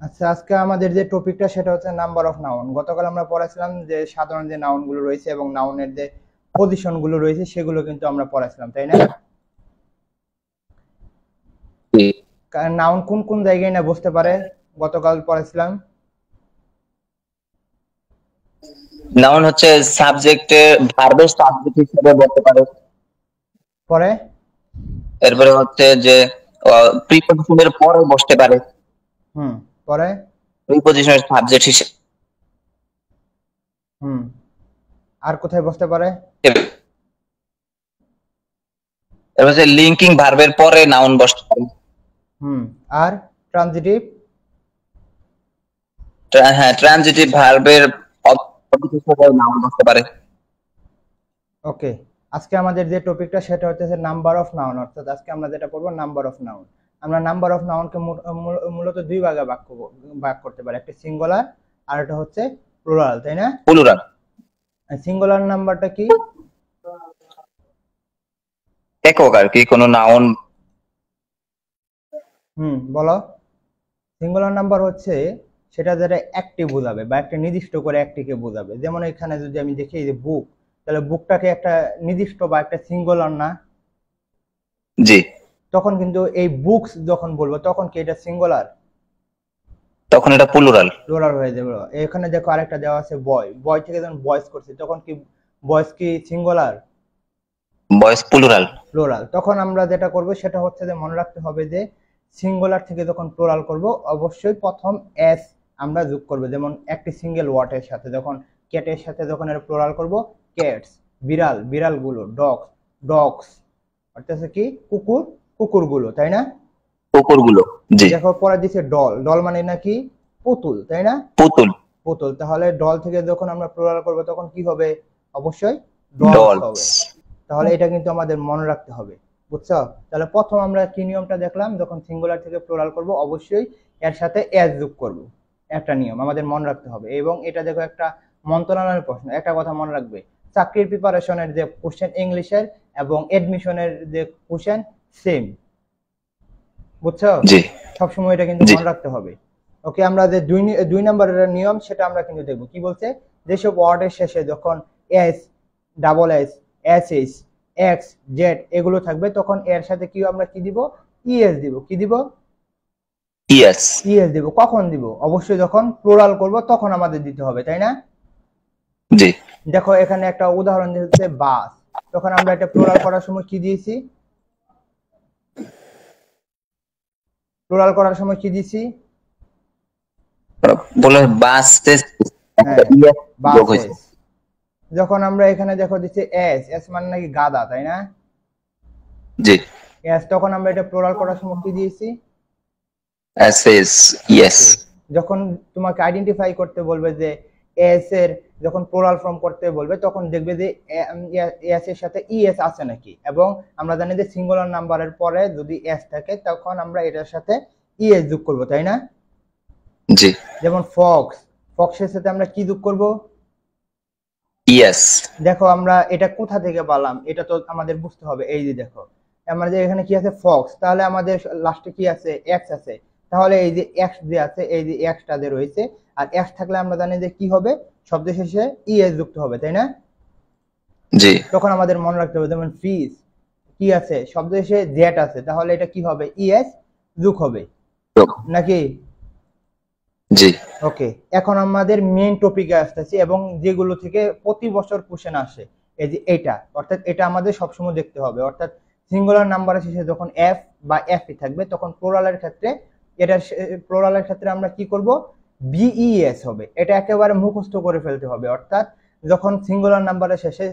আচ্ছা, আজকে আমাদের যে টপিকটা সেটা হচ্ছে নাম্বার অফ নাউন। গতকাল আমরা পড়াছিলাম যে সাধারণ যে নাউন গুলো রয়েছে এবং নাউনের যে পজিশন গুলো রয়েছে সেগুলো কিন্তু আমরা পড়াছিলাম, তাই না? জি। নাউন কোন কোন জায়গায় না বসতে পারে গতকাল পড়াছিলাম। নাউন হচ্ছে সাবজেক্টে ভার্বের সাবজেক্ট হিসেবে বলতে পারে। পরে এরপরে হচ্ছে যে প্রিপজিশনের পরে বসতে পারে। হুম পরে প্রিপজিশনের সাবজেক্ট হিসেবে। হুম আর কোথায় বসতে পারে? এরপর হচ্ছে লিঙ্কিং ভার্বের পরে নাউন বসতে পারে। হুম আর ট্রানজিটিভ। হ্যাঁ, ট্রানজিটিভ ভার্বের অবজেক্ট হিসেবে নাউন বসতে পারে। ওকে, আজকে আমাদের যে টপিকটা সেটা হচ্ছে নাম্বার অফ নাউন, অর্থাৎ আজকে আমরা যেটা পড়বো নাম্বার অফ নাউন। আমরা নাম্বার অফ নাউনকে মূলত দুই ভাগে ভাগ করতে পারি, একটা সিঙ্গুলার আর একটা হচ্ছে প্লুরাল, তাই না? প্লুরাল। সিঙ্গুলার নাম্বারটা কি? একক আর কি, কোনো নাউন। বলো। সিঙ্গুলার নাম্বার হচ্ছে সেটা যেটা একটি বোঝাবে বা একটা নির্দিষ্ট করে একটিকে বোঝাবে। যেমন এখানে যদি আমি দেখি এই যে বুক, তাহলে বুকটাকে একটা নির্দিষ্ট বা একটা সিঙ্গুলার না? জি। তখন কিন্তু এই বুকস যখন বলবো তখন কি এটা সিঙ্গুলার? তখন এটা প্লুরাল। প্লুরাল হয়ে যাবে। এখানে দেখো আরেকটা দেওয়া আছে বয়, বয় থেকে যখন বয়েস করছি তখন কি বয়েস কি সিঙ্গুলার? Voice plural. প্লুরাল। তখন আমরা যেটা করব সেটা হচ্ছে যে মনে রাখতে হবে যে সিঙ্গুলার থেকে যখন প্লুরাল করব অবশ্যই প্রথম এস আমরা যোগ করব। যেমন একটি সিঙ্গেল ওয়ার্ডের সাথে যখন ক্যাটের সাথে যখন এর প্লুরাল করব ক্যাটস, বিড়াল বিড়ালগুলো, ডগস ডগস, অর্থাৎ কি কুকুর কুকুরগুলো, তাই না? কুকুরগুলো। জি। দেখো পরে দিছে ডল, ডল মানে নাকি পুতুল, তাই না? পুতুল। পুতুল। তাহলে ডল থেকে যখন আমরা প্লুরাল করব তখন কি হবে? অবশ্যই ডলস ডলস। হবে। তাহলে এটা কিন্তু আমাদের মনে রাখতে হবে, বুঝছো? তাহলে প্রথম আমরা কি নিয়মটা দেখলাম, যখন সিঙ্গুলার থেকে প্লুরাল করব অবশ্যই এর সাথে এস যোগ করব। একটা নিয়ম আমাদের মনে রাখতে হবে। এবং এটা দেখো একটা মন্ত্রণালয়ের প্রশ্ন, একটা কথা মনে রাখবে, চাকরির প্রিপারেশনের যে কোশ্চেন ইংলিশের এবং এডমিশনের যে কোশ্চেন সেম, বুঝছো? জি। সবসময় এটা কিন্তু জি। মনে রাখতে হবে। ওকে, আমরা যে দুই নম্বরের নিয়ম সেটা আমরা কিন্তু দেখবো। কি বলছে? যেসব ওয়ার্ডের শেষে যখন S, double S, S S, x, Z এগুলো থাকবে তখন এর সাথে কি আমরা কি দিব? ইএস দিব। কি দিব? ইয়েস। ইএস দিব। কখন দিব? অবশ্যই যখন প্লুরাল করব তখন আমাদের দিতে হবে, তাই না? জি। দেখো এখানে একটা উদাহরণ দিচ্ছে বাস, তখন আমরা এটা প্লুরাল করার সময় কি দিয়েছি? প্লুরাল করার সময় কি দিয়েছি? বলে বাসতে একটা হ্যাঁ, ইয়েস যোগ হয়েছে। বাসেস। যখন আমরা এখানে দেখো দিচ্ছি এস, এস মানে নাকি গাদা, তাই না? জি। এস, তখন আমরা এটা প্লুরাল করার সময় কি দিয়েছি? S S. ইয়েস। এস। যখন তোমাকে আইডেন্টিফাই করতে বলবে যে এস এর, যখন প্লুরাল ফর্ম করতে বলবে তখন দেখবে যে এস এর সাথে ইএস আছে নাকি। এবং আমরা জানি যে সিঙ্গুলার নাম্বারের পরে যদি এস থাকে তখন আমরা এটার সাথে ইএস যোগ করব, তাই না? জি। যেমন ফক্স, ফক্সের সাথে আমরা কি যোগ করব? ইয়েস। দেখো আমরা এটা কোথা থেকে পেলাম এটা তো আমাদের বুঝতে হবে। এই যে দেখো আমাদের এখানে কি আছে? ফক্স, তাহলে আমাদের লাস্টে কি আছে? এক্স আছে। তাহলে এই যে এক্স যে আছে, এই যে এক্সটা যে রয়েছে, আর এক্স থাকলে আমরা জানি যে কি হবে? শব্দ শেষে ইএস যুক্ত হবে, তাই না? জি। তখন আমাদের মনে রাখতে হবে। যেমন ফিস, কি আছে? শব্দ শেষে জেট আছে, তাহলে এটা কি হবে? ইএস যোগ হবে যোগ। নাকি? জি। ওকে, এখন আমাদের মেইন টপিকে আসতেছি এবং যেগুলো থেকে প্রতি বছর কোশ্চেন আসে। এই যে এটা, অর্থাৎ এটা আমাদের সবসময় দেখতে হবে। অর্থাৎ সিঙ্গুলার নাম্বারের শেষে যখন এফ বা এফই থাকবে তখন প্লুরালের ক্ষেত্রে এটার প্লুরালের ক্ষেত্রে আমরা কি করব? বিইএস হবে। এটা একেবারে মুখস্থ করে ফেলতে হবে। অর্থাৎ যখন সিঙ্গুলার নাম্বারের শেষে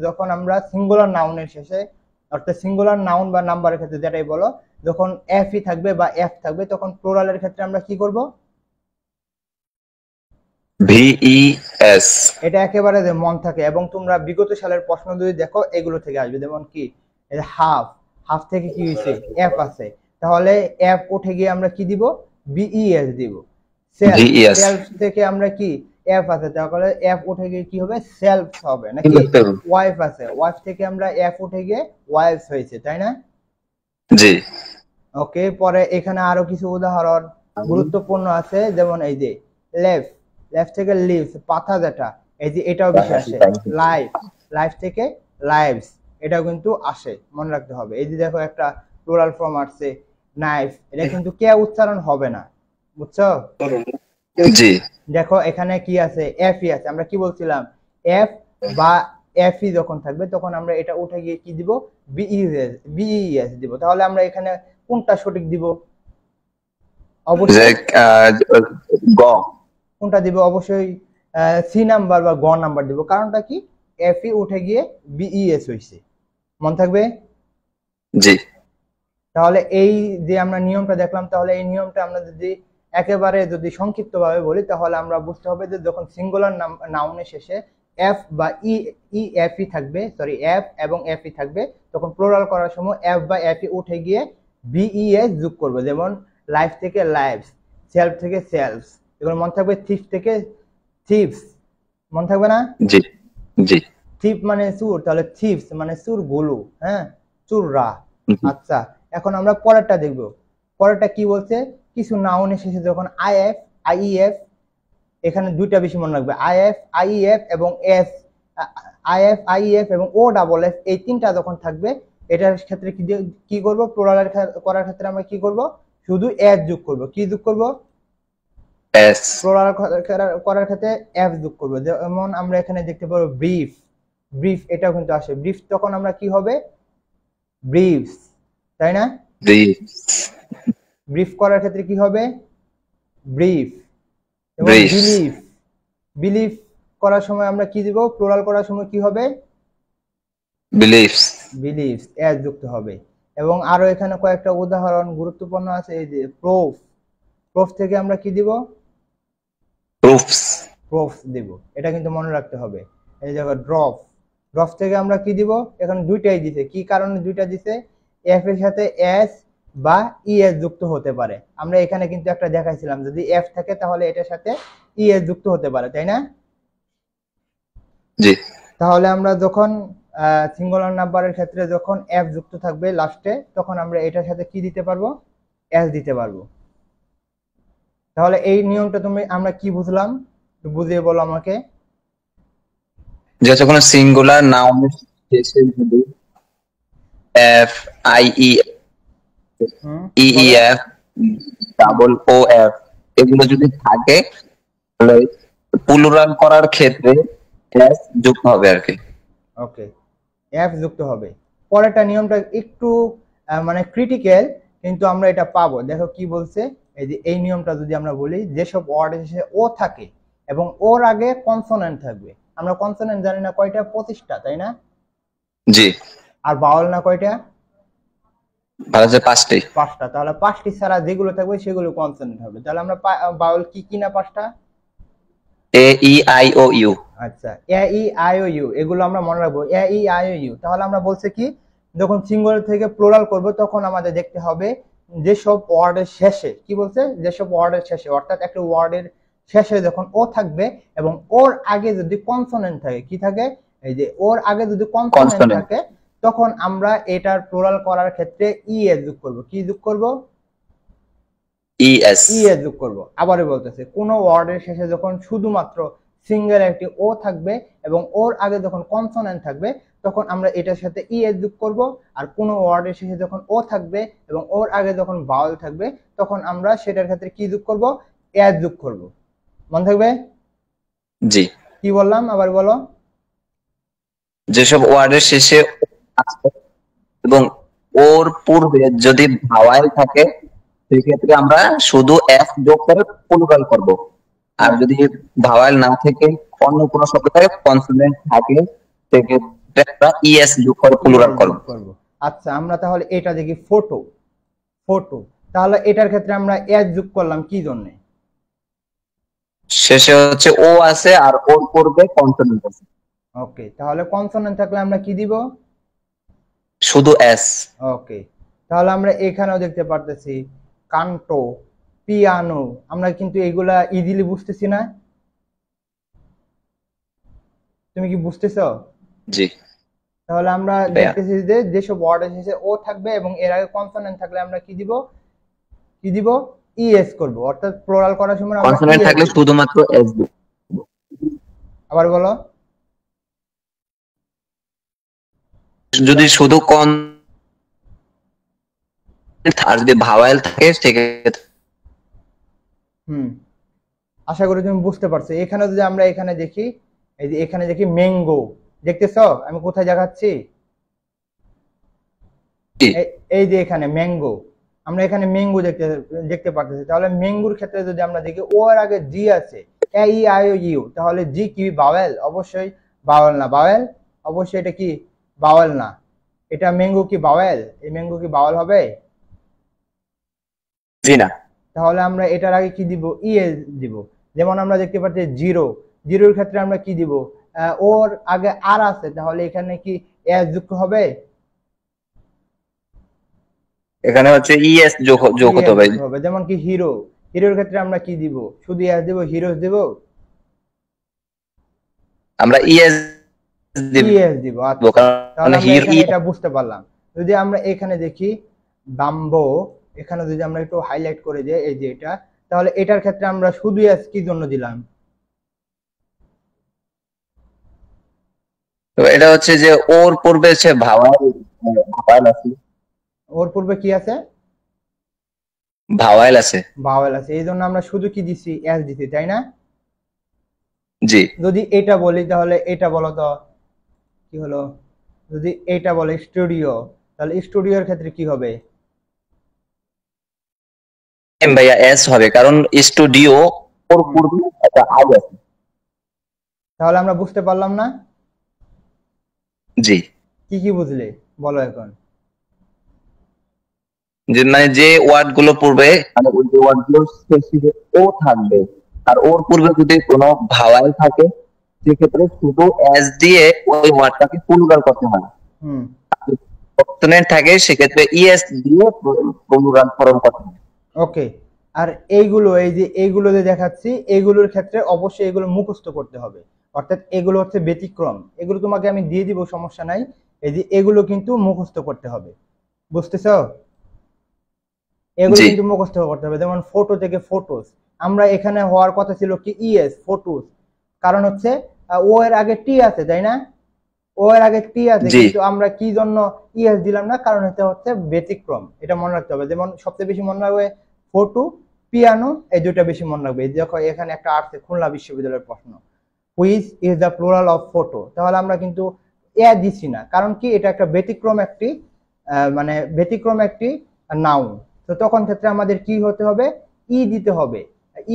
যখন আমরা সিঙ্গুলার নাউনের শেষে, অর্থাৎ সিঙ্গুলার নাউন বা নাম্বারের ক্ষেত্রে যেটাই বলো, যখন এফই থাকবে বা এফ থাকবে তখন প্লুরালের ক্ষেত্রে আমরা কি করব? ভিইএস। এটা একেবারে যে মন থাকে। এবং তোমরা বিগত সালের প্রশ্ন যদি দেখো এগুলো থেকে আসবে। যেমন কি হাফ, হাফ থেকে কি হয়েছে? এফ আছে, তাহলে এফ উঠে গিয়ে আমরা কি দিব? বিইএস দিব। Self, VES. সেলফ থেকে আমরা কি এফ আছে, তাহলে এফ উঠে গিয়ে কি হবে? সেলফ হবে নাকি? ওয়াইফ আছে, ওয়াইফ থেকে আমরা এফ উঠে গিয়ে ওয়াইফস হয়েছে, তাই না? জি। ওকে, পরে এখানে আরো কিছু উদাহরণ। গুরুত্বপূর্ণ আছে, যেমন এই যে লেফট, লেফট থেকে লিভস, পাতা যেটা, এই যে এটাও বেশি আসে। লাইফ, লাইফ থেকে লাইভস, এটাও কিন্তু আসে, মনে রাখতে হবে। এই যে দেখো একটা প্লুরাল ফর্ম আসছে নাইফ, এটা কিন্তু কে উচ্চারণ হবে না, বুঝছো? জি দেখো এখানে কি আছে, এফ ই আছে। আমরা কি বলছিলাম, এফ বা এফ ই যখন থাকবে তখন আমরা এটা উঠে গিয়ে কি দিব, বিইএস, বিইএস দিব। তাহলে আমরা এখানে কোনটা সঠিক দিব? যে অবশ্যই গ কোনটা দিব? অবশ্যই সি নাম্বার বা গ নাম্বার দিব। কারণটা কি, এফ ই উঠে গিয়ে বিইএস হইছে, মন থাকবে? জি তাহলে এই যে আমরা নিয়মটা দেখলাম, তাহলে এই নিয়মটা আমরা যদি একেবারে যদি সংক্ষিপ্ত ভাবে বলি, তাহলে আমরা বুঝতে হবে যে যখন সিঙ্গুলার নাউনের শেষে এফ বা ই এফ ই থাকবে, সরি এফ এবং এফ ই থাকবে, তখন প্লুরাল করার সময় এফ বা এফ ই উঠে গিয়ে বিইএস যোগ করবে। যেমন লাইফ থেকে লাইভস, সেলফ থেকে সেলফস, এগুলো মন থাকবে। থিফ থেকে থিপস, মন থাকবে না? জি জি থিপ মানে চুর, তাহলে থিপস মানে চুর গুলো, হ্যাঁ, চুররা। আচ্ছা, এখন আমরা পরেরটা দেখব। পরেরটা কি বলছে, কিছু নাউনের শেষে যখন আইএফ, আইইএফ, এখানে দুইটা বেশি মনে রাখবে, আইএফ, আইইএফ এবং এস, আইএফ, আইইএফ এবং ও ডাবল এফ, এই তিনটা যখন থাকবে, এটার ক্ষেত্রে কি করব, প্লুরাল করার ক্ষেত্রে আমরা কি করব, শুধু এস যোগ করব। কি যোগ করব? এস প্লুরাল করার ক্ষেত্রে এফ যোগ করব। যেমন আমরা এখানে দেখতে পাবো ব্রিফ, ব্রিফ এটাও কিন্তু আসে। ব্রিফ তখন আমরা কি হবে, ব্রিফস, তাই না? ব্রিফ করার ক্ষেত্রে কি হবে, ব্রিফ। এবং বিলিফ, বিলিফ করার সময় আমরা কি দিব, প্লুরাল করার সময় কি হবে, বিলিভস বিলিভস, এস যুক্ত হবে। এবং আরো এখানে কয়েকটা উদাহরণ গুরুত্বপূর্ণ আছে। এই যে প্রুফ, প্রুফ থেকে আমরা কি দিব, প্রুফস প্রুফস দিব। এটা কিন্তু মনে রাখতে হবে। এই জায়গা ড্রপ, ড্রপ থেকে আমরা কি দিব, এখন দুইটাই দিছে। কি কারণে দুইটা দিছে, এফ এর সাথে এস বা ইএস যুক্ত হতে পারে। আমরা এখানে কিন্তু একটা দেখাইছিলাম, যদি এফ থাকে তাহলে এটার সাথে ইএস যুক্ত হতে পারে, তাই না? জি তাহলে আমরা যখন সিঙ্গুলার নাম্বারের ক্ষেত্রে যখন এফ যুক্ত থাকবে লাস্টে, তখন আমরা এটার সাথে কি দিতে পারবো, এস দিতে পারবো। তাহলে এই নিয়মটা আমরা কি বুঝলাম, একটু বুঝিয়ে বলো আমাকে। যে হচ্ছে কোনো সিঙ্গুলার নাউনের শেষে যদি F I E E F double O F এগুলো যদি থাকে, তাহলে প্লুরাল করার ক্ষেত্রে এস যুক্ত হবে আর কি। ওকে, এফ যুক্ত হবে। পরেরটা নিয়মটা একটু মানে ক্রিটিক্যাল, কিন্তু আমরা এটা পাবো। দেখো কি বলছে, এই যে এই নিয়মটা যদি আমরা বলি, যেসব ওয়ার্ডের শেষে ও থাকে এবং ওর আগে কনসোনেন্ট থাকবে। আমরা কনসোনেন্ট জানি না কয়টা, 25টা, তাই না? জি আর বাউল না কয়টা, ভালো আছে 5টি। 5টা। তাহলে 5টি ছাড়া যেগুলো থাকবে সেগুলো কনসোনেন্ট হবে। তাহলে আমরা বাউল কি কি না 5টা, এ ই আই ও ইউ। আচ্ছা, এ ই আই ও ইউ, এগুলো আমরা মনে রাখবো, এ ই আই ও ইউ। তাহলে আমরা বলছে কি, যখন সিঙ্গুলার থেকে প্লুরাল করব তখন আমাদের দেখতে হবে যেসব ওয়ার্ডের শেষে, কি বলছে, যেসব ওয়ার্ডের শেষে, অর্থাৎ একটা ওয়ার্ডের শেষে যখন ও থাকবে এবং ওর আগে যদি কনসোনেন্ট থাকে, কি থাকে, এই যে ওর আগে যদি কনসোনেন্ট থাকে, তখন আমরা এটার প্লুরাল করার ক্ষেত্রে ই এ যোগ করব। কি যোগ করব, ইএস ইএস যোগ করব। আবারও বলতেছে, কোন ওয়ার্ডের শেষে যখন শুধুমাত্র সিঙ্গেল একটি ও থাকবে এবং ওর আগে যখন কনসোনেন্ট থাকবে, তখন আমরা এটার সাথে ইএস যোগ করব। আর কোন ওয়ার্ডের শেষে যখন ও থাকবে এবং ওর আগে যখন ভাওয়েল থাকবে, তখন আমরা সেটার ক্ষেত্রে কি যোগ করব, এস যোগ করব। মনে থাকবে? জি কি বললাম, আবার বলো। যেসব ওয়ার্ডের শেষে আছে এবং ওর পূর্বে যদি ভাওয়াল থাকে, সেক্ষেত্রে আমরা শুধু এফ যোগ করে প্লুরাল করব। আর যদি ভাওয়াল না থেকে অন্য কোনো শব্দ থাকে, কনসোনেন্ট থাকে, সেক্ষেত্রে আমরা ইএস যোগ করে প্লুরাল করব। আচ্ছা, আমরা তাহলে এটা দেখি, ফটো, ফটো। তাহলে এটার ক্ষেত্রে আমরা এস যোগ করলাম কি জন্য, শেষে হচ্ছে ও আছে আর ওর পূর্বে কনসোনেন্ট আছে। ওকে, তাহলে কনসোনেন্ট থাকলে আমরা কি দিব, শুধু এস। ওকে, তাহলে আমরা এখানেও দেখতে পারতেছি কান্টো, পিয়ানো। আমরা কিন্তু এগুলা ইজিলি বুঝতেছি না, তুমি কি বুঝতেছো? জি তাহলে আমরা দেখতেছি যে যেসব ওয়ার্ডের শেষে ও থাকবে এবং এর আগে কনসোনেন্ট থাকলে আমরা কি দিব, কি দিব, ইএস করব, অর্থাৎ প্লুরাল করার সময় আমরা কনসোনেন্ট থাকলে শুধুমাত্র এস দিব। আবার বলো। যদি শুধু কন আর যদি ভাওয়েল থাকে সেক্ষেত্রে আশা করি তুমি বুঝতে পারছো। এখানে যদি আমরা এখানে দেখি, এই যে এখানে দেখি ম্যাঙ্গো, দেখতেছো আমি কোথায় দেখাচ্ছি? এই যে এখানে ম্যাঙ্গো, আমরা এখানে ম্যাঙ্গো দেখতে পাচ্ছি। তাহলে ম্যাঙ্গোর ক্ষেত্রে যদি আমরা দেখি ও এর আগে জি আছে, এ ই আই ও ইউ, তাহলে জি কি বাওয়েল? অবশ্যই বাওয়েল না। বাওয়েল অবশ্যই এটা কি বাওয়েল না। এটা ম্যাঙ্গো কি বাওয়েল? এই ম্যাঙ্গো কি বাওয়েল হবে? জি না। তাহলে আমরা এটার আগে কি দিব? ইএস দিব। যেমন আমরা দেখতে পাচ্ছি জিরো, জিরোর ক্ষেত্রে আমরা কি দিব? ওর আগে আর আছে, তাহলে এখানে কি এস যুক্ত হবে? এখানে হচ্ছে ইএস যোগ হতে হবে। যেমন কি হিরো, হিরোর ক্ষেত্রে আমরা কি দিব? শুধু এস দিব, হিরোস দিব? আমরা ইএস দিব। তাহলে আমরা এখানে এটা বুঝতে পারলাম। যদি আমরা এখানে দেখি বাম্বো, এখানে যদি আমরা একটু হাইলাইট করে দিই, এই যে এটা, তাহলে এটার ক্ষেত্রে আমরা শুধু এস কি জন্য দিলাম? তো এটা হচ্ছে যে ওর পূর্বে সে ভাওয়াল আছে। ওর পূর্বে কি আছে? ভাওয়াল আছে। ভাওয়াল আছে, এই জন্য আমরা শুধু কি দিছি? এস দিছি, তাই না? জি। যদি এটা বলি তাহলে এটা বলো তো কি হলো? যদি এটা বলে স্টুডিও, তাহলে স্টুডিওর ক্ষেত্রে কি হবে? ভাইয়া এস হবে, কারণ স্টুডিও ওর পূর্বে একটা আগ আছে। তাহলে আমরা বুঝতে পারলাম না? জি। কি কি বুঝলে বলো এখন? যে মানে যে ওয়ার্ড গুলো পূর্বে, মানে ওই যে ওয়ার্ড গুলো শেষে ও থাকবে, আর ওর পূর্বে যদি কোনো ভাওয়াল থাকে সেক্ষেত্রে শুধু এস দিয়ে ওই ওয়ার্ডটাকে প্লুরাল করতে হয়। কনসোনেন্ট থাকে সেক্ষেত্রে ইএস দিয়ে প্লুরাল ফর্ম করতে হয়। ওকে। আর এইগুলো, এই যে এইগুলো যে দেখাচ্ছি, এইগুলোর ক্ষেত্রে অবশ্যই এগুলো মুখস্থ করতে হবে, অর্থাৎ এগুলো হচ্ছে ব্যতিক্রম। এগুলো তোমাকে আমি দিয়ে দিব, সমস্যা নাই। এই যে এগুলো কিন্তু মুখস্থ করতে হবে, বুঝতেছো? এগুলো কিন্তু মুখস্থ করতে হবে। যেমন ফটো থেকে ফটোস, আমরা এখানে হওয়ার কথা ছিল কি ইএস, ফটোস, কারণ হচ্ছে ও এর আগে টি আছে, তাই না? ও এর আগে টি আছে, কিন্তু আমরা কি জন্য ইএস দিলাম না? কারণ এটা হচ্ছে ব্যতিক্রম, এটা মনে রাখতে হবে। যেমন সবচেয়ে বেশি মনে রাখবে ফটো, পিয়ানো, এই দুইটা বেশি মনে রাখবে। দেখো এখানে একটা আসছে খুলনা বিশ্ববিদ্যালয়ের প্রশ্ন, which is the plural of photo. তাহলে আমরা কিন্তু এ দিছি না, কারণ কি এটা একটা ব্যতিক্রম একটি মানে ব্যতিক্রম একটি নাউন। তো তখন ক্ষেত্রে আমাদের কি হতে হবে? ই দিতে হবে,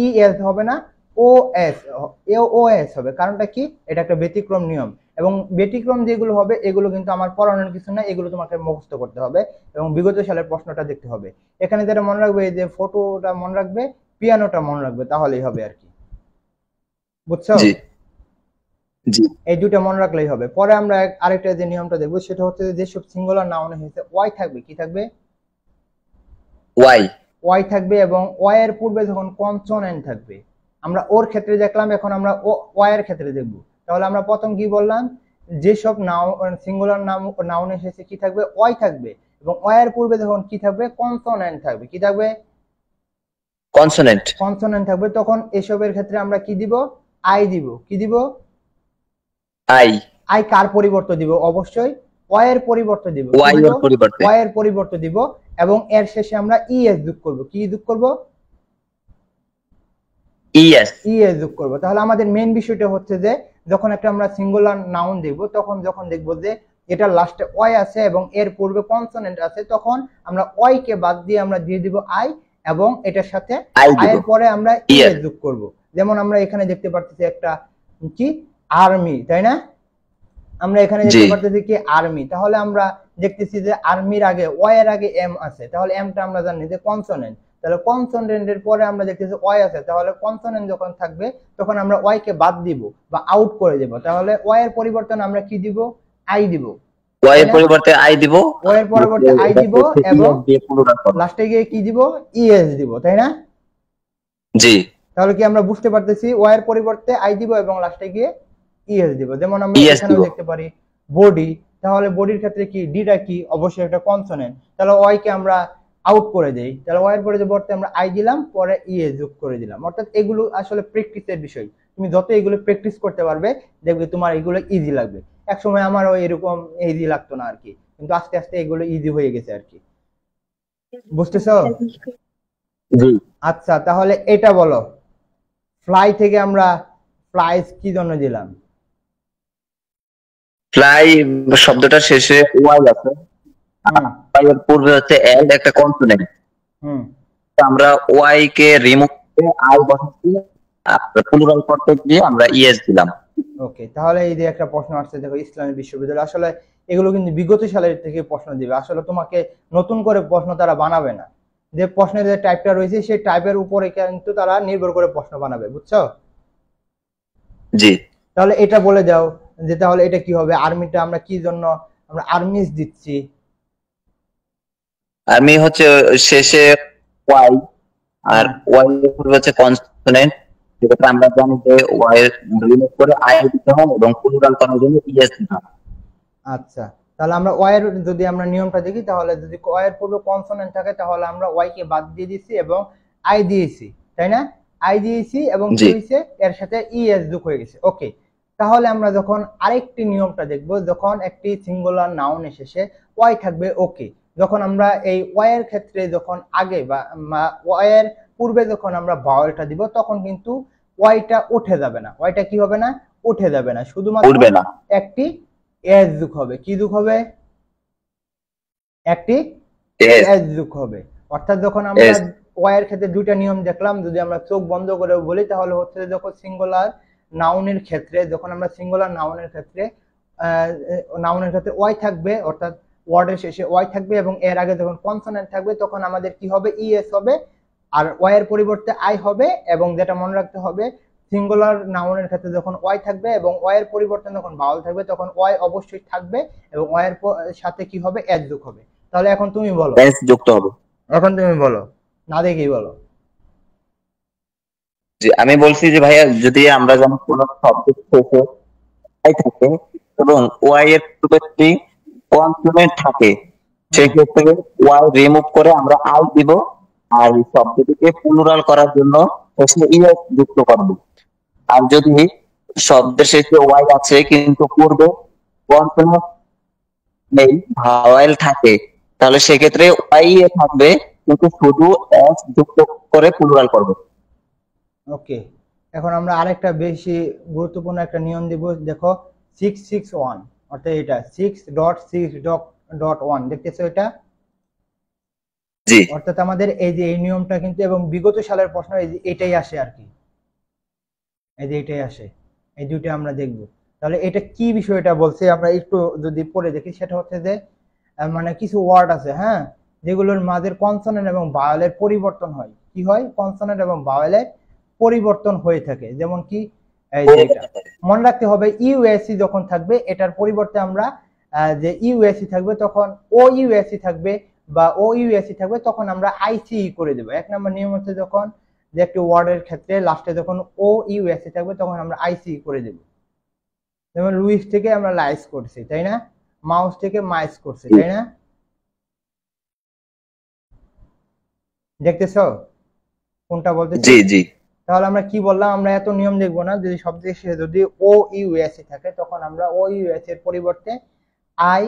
ই এস হবে না, ও এস, ও এস হবে। কারণটা কি? এটা একটা ব্যতিক্রম নিয়ম। এবং ব্যতিক্রম যেগুলো হবে এগুলো কিন্তু আমার পড়ানোর কিছু না, এগুলো তোমাকে মুখস্থ করতে হবে এবং বিগত সালের প্রশ্নটা দেখতে হবে। এখানে যেটা মনে রাখবে, যে ফটোটা মনে রাখবে, পিয়ানোটা মনে রাখবে, তাহলেই হবে আর কি, বুঝছো? এই দুটো মনে রাখলেই হবে। পরে আমরা আরেকটা যে নিয়মটা দেখবো সেটা হচ্ছে যেসব সিঙ্গুলার নাউনে হয়েছে ওয়াই থাকবে, কি থাকবে? ওয়াই থাকবে, এবং ওয়াই এর পূর্বে যখন কনসোনেন্ট থাকবে। আমরা ওর ক্ষেত্রে দেখলাম, এখন আমরা ওয়াই এর ক্ষেত্রে দেখব। তাহলে আমরা প্রথম কি বললাম? যেসব সিঙ্গুলার নাউন এসেছে কি থাকবে? ওয়াই থাকবে, এবং ওয়াই এর পূর্বে যখন কি থাকবে? কনসোনেন্ট থাকবে। কি থাকবে? কনসোনেন্ট থাকবে। তখন এসবের ক্ষেত্রে আমরা কি দিব? আই দিব। কি দিব? আই কার পরিবর্তে দিব? অবশ্যই ওয়াই এর পরিবর্তে দিব। ওয়াই এর পরিবর্তে দিব, এবং এর শেষে আমরা ইএস যোগ করব। কি যোগ করব? ইএস যোগ করব। তাহলে আমাদের মেইন বিষয়টা হচ্ছে যে যখন একটা আমরা সিঙ্গুলার নাউন দেখব, তখন যখন দেখব যে এটা লাস্টে ওয়াই আছে এবং এর পূর্বে কনসোনেন্ট আছে, তখন আমরা ওয়াই কে বাদ দিয়ে আমরা দিয়ে দিব আই, এবং এটার সাথে আই এর পরে আমরা ইএস যোগ করব। যেমন আমরা এখানে দেখতে পাচ্ছি একটা কি আর্মি, তাই না? আমরা এখানে দেখতে পাচ্ছি কি আর্মি। তাহলে আমরা দেখতেছি যে আর্মির আগে ওয়াই এর আগে এম আছে, তাহলে এমটা আমরা জানি যে কনসোনেন্ট। তাহলে কনসোনেন্টের পরে আমরা দেখতেছি ওয়াই আছে, তাহলে কনসোনেন্ট যখন থাকবে তখন আমরা ওয়াই কে বাদ দিব বা আউট করে দেব। তাহলে ওয়াই এর পরিবর্তন আমরা কি দিব? আই দিব। ওয়াই এর পরিবর্তে আই দিব, ওয়াই এর পরিবর্তে আই দিব, এবং লাস্টে গিয়ে কি দিব? ইএস দিব, তাই না? জি। তাহলে কি আমরা বুঝতে পারতেছি? ওয়াই এর পরিবর্তে আই দিব এবং লাস্টে গিয়ে ইএস দিব। যেমন আমরা এখানে দেখতে পারি বডি, তাহলে বডির ক্ষেত্রে কি ডিটা কি? অবশ্যই একটা কনসোনেন্ট। তাহলে ওয়াই কে আমরা আউট করে দেই, তাহলে ওয়াই এর পরিবর্তে আমরা আই দিলাম, পরে ইএ যোগ করে দিলাম। অর্থাৎ এগুলো আসলে প্র্যাকটিসের বিষয়। তুমি যত এগুলো প্র্যাকটিস করতে পারবে দেখবে তোমার এগুলো ইজি লাগবে। এক সময় আমারও এরকম ইজি লাগতো না আর কি, কিন্তু আস্তে আস্তে এগুলো ইজি হয়ে গেছে আর কি। বুঝতেছো? জি। আচ্ছা, তাহলে এটা বলো, ফ্লাই থেকে আমরা ফ্লাইস কি জন্য দিলাম? ফ্লাই শব্দটার শেষে ওয়াই আছে, হুম ওয়াই এর পূর্বে হচ্ছে এল একটা কনসোনেন্ট, হুম আমরা ওয়াই কে রিমুভ করে আই বসাচ্ছি, প্লুরাল করতে গিয়ে আমরা ইএস দিলাম। ওকে, তাহলে এই যে একটা প্রশ্ন আসছে দেখো, ইসলামী বিশ্ববিদ্যালয় আসলে এগুলো কিন্তু বিগত সালের থেকে প্রশ্ন দিবে, আসলে তোমাকে নতুন করে প্রশ্ন তারা বানাবে না। যে প্রশ্নের যে টাইপটা রয়েছে সেই টাইপের উপরে কিন্তু তারা নির্ভর করে প্রশ্ন বানাবে, বুঝছো? জি। তাহলে এটা বলে দাও যে তাহলে এটা কি হবে, আর্মিটা আমরা কি জন্য আমরা আর্মিস দিচ্ছি? আর্মি হচ্ছে শেষে ওয়াই, আর ওয়াই এর পূর্বে হচ্ছে কনসোনেন্ট, যেটা আমরা জানি যে ওয়াই এর রিমুভ করে আই দিতে হয় এবং প্লুরাল করার জন্য ইএস দিতে হয়। আচ্ছা, তাহলে আমরা ওয়াই এর যদি আমরা নিয়মটা দেখি, তাহলে যদি ওয়াই এর পূর্বে কনসোনেন্ট থাকে তাহলে আমরা ওয়াই কে বাদ দিয়ে দিছি এবং আই দিয়েছি, তাই না? আই দিয়েছি এবং কি জি। হয়েছে, এর সাথে ইএস যোগ হয়ে গেছে। ওকে, তাহলে আমরা যখন আরেকটি নিয়মটা দেখব, যখন একটি সিঙ্গুলার নাউনের শেষে ওয়াই থাকবে, ওকে, যখন আমরা এই ওয়াই এর ক্ষেত্রে যখন আগে বা ওয়াই এর পূর্বে যখন আমরা ভাওয়েলটা দিব তখন কিন্তু ওয়াইটা উঠে যাবে না। ওয়াইটা কি হবে না? উঠে যাবে না, শুধুমাত্র উঠবে না। একটি এস যোগ হবে। কি যোগ হবে? একটি এস। এস যোগ হবে। অর্থাৎ যখন আমরা এস। ওয়াই এর ক্ষেত্রে দুইটা নিয়ম দেখলাম, যদি আমরা চোখ বন্ধ করে বলি তাহলে হচ্ছে যখন সিঙ্গুলার নাউনের ক্ষেত্রে, যখন আমরা সিঙ্গুলার নাউনের ক্ষেত্রে ওয়াই থাকবে, অর্থাৎ ওয়ার্ডের শেষে ওয়াই থাকবে এবং এর আগে যখন কনসোনেন্ট থাকবে তখন আমাদের কি হবে? ইএস হবে, আর ওয়াই এর পরিবর্তে আই হবে। এবং যেটা মনে রাখতে হবে, সিঙ্গুলার নাউনের ক্ষেত্রে যখন ওয়াই থাকবে এবং ওয়াই এর পরিবর্তে যখন ভাওয়াল থাকবে তখন ওয়াই অবশ্যই থাকবে এবং ওয়াই এর সাথে কি হবে? এস যোগ হবে। তাহলে এখন তুমি বলো, এস যুক্ত হবে। এখন তুমি বলো, না দেখেই বলো। যে আমি বলছি যে ভাইয়া, যদি আমরা যেন কোনো শব্দ শেষে ওয়াই থাকে এবং ওয়াই এর পূর্বে যদি কনসোনেন্ট থাকে, সেক্ষেত্রে ওয়াই রিমুভ করে আমরা আই দিব, আর এই শব্দটিকে প্লুরাল করার জন্য শেষে ইএস যুক্ত করব। আর যদি শব্দের শেষে ওয়াই আছে কিন্তু পূর্বে কনসোনেন্ট নেই, ভাওয়েল থাকে, তাহলে সেক্ষেত্রে ওয়াই এ থাকবে কিন্তু শুধু এস যুক্ত করে প্লুরাল করবে। ওকে, এখন আমরা আরেকটা বেশি গুরুত্বপূর্ণ একটা নিয়ম দিব, দেখো 661, অর্থাৎ এটা 6.6.1 দেখতেছো এটা? জি। অর্থাৎ আমাদের এই যে এই নিয়মটা কিন্তু, এবং বিগত সালের প্রশ্ন এটাই আসে আর কি, এই যে এটাই আসে, এই দুইটা আমরা দেখব। তাহলে এটা কি বিষয়টা বলছে আমরা একটু যদি পড়ে দেখি, সেটা হচ্ছে যে মানে কিছু ওয়ার্ড আছে, হ্যাঁ, যেগুলোর মাঝের কনসোনেন্ট এবং ভাওয়েলের পরিবর্তন হয়। কি হয়? কনসোনেন্ট এবং ভাওয়েলের পরিবর্তন হয়ে থাকে। যেমন কি এই যে এটা মনে রাখতে হবে, ইউএসসি যখন থাকবে এটার পরিবর্তে আমরা যে ইউএসসি থাকবে তখন ও ইউএসসি থাকবে, বা ও ইউএসসি থাকবে তখন আমরা আইসিই করে দেব। এক নম্বর নিয়ম হচ্ছে যখন যে একটি ওয়ার্ডের ক্ষেত্রে লাস্টে যখন ও ইউএসসি থাকবে তখন আমরা আইসি করে দেব। যেমন লুইস থেকে আমরা লাইস করছি, তাই না? মাউস থেকে মাইস করছি, তাই না? দেখতেছো কোনটা বলতেছি? জি জি। তাহলে আমরা কি বললাম, আমরা এত নিয়ম দেখবো না। যদি শব্দের শেষে যদি ও ইউএসসি থাকে তখন আমরা ও ইউএসসি এর পরিবর্তে আই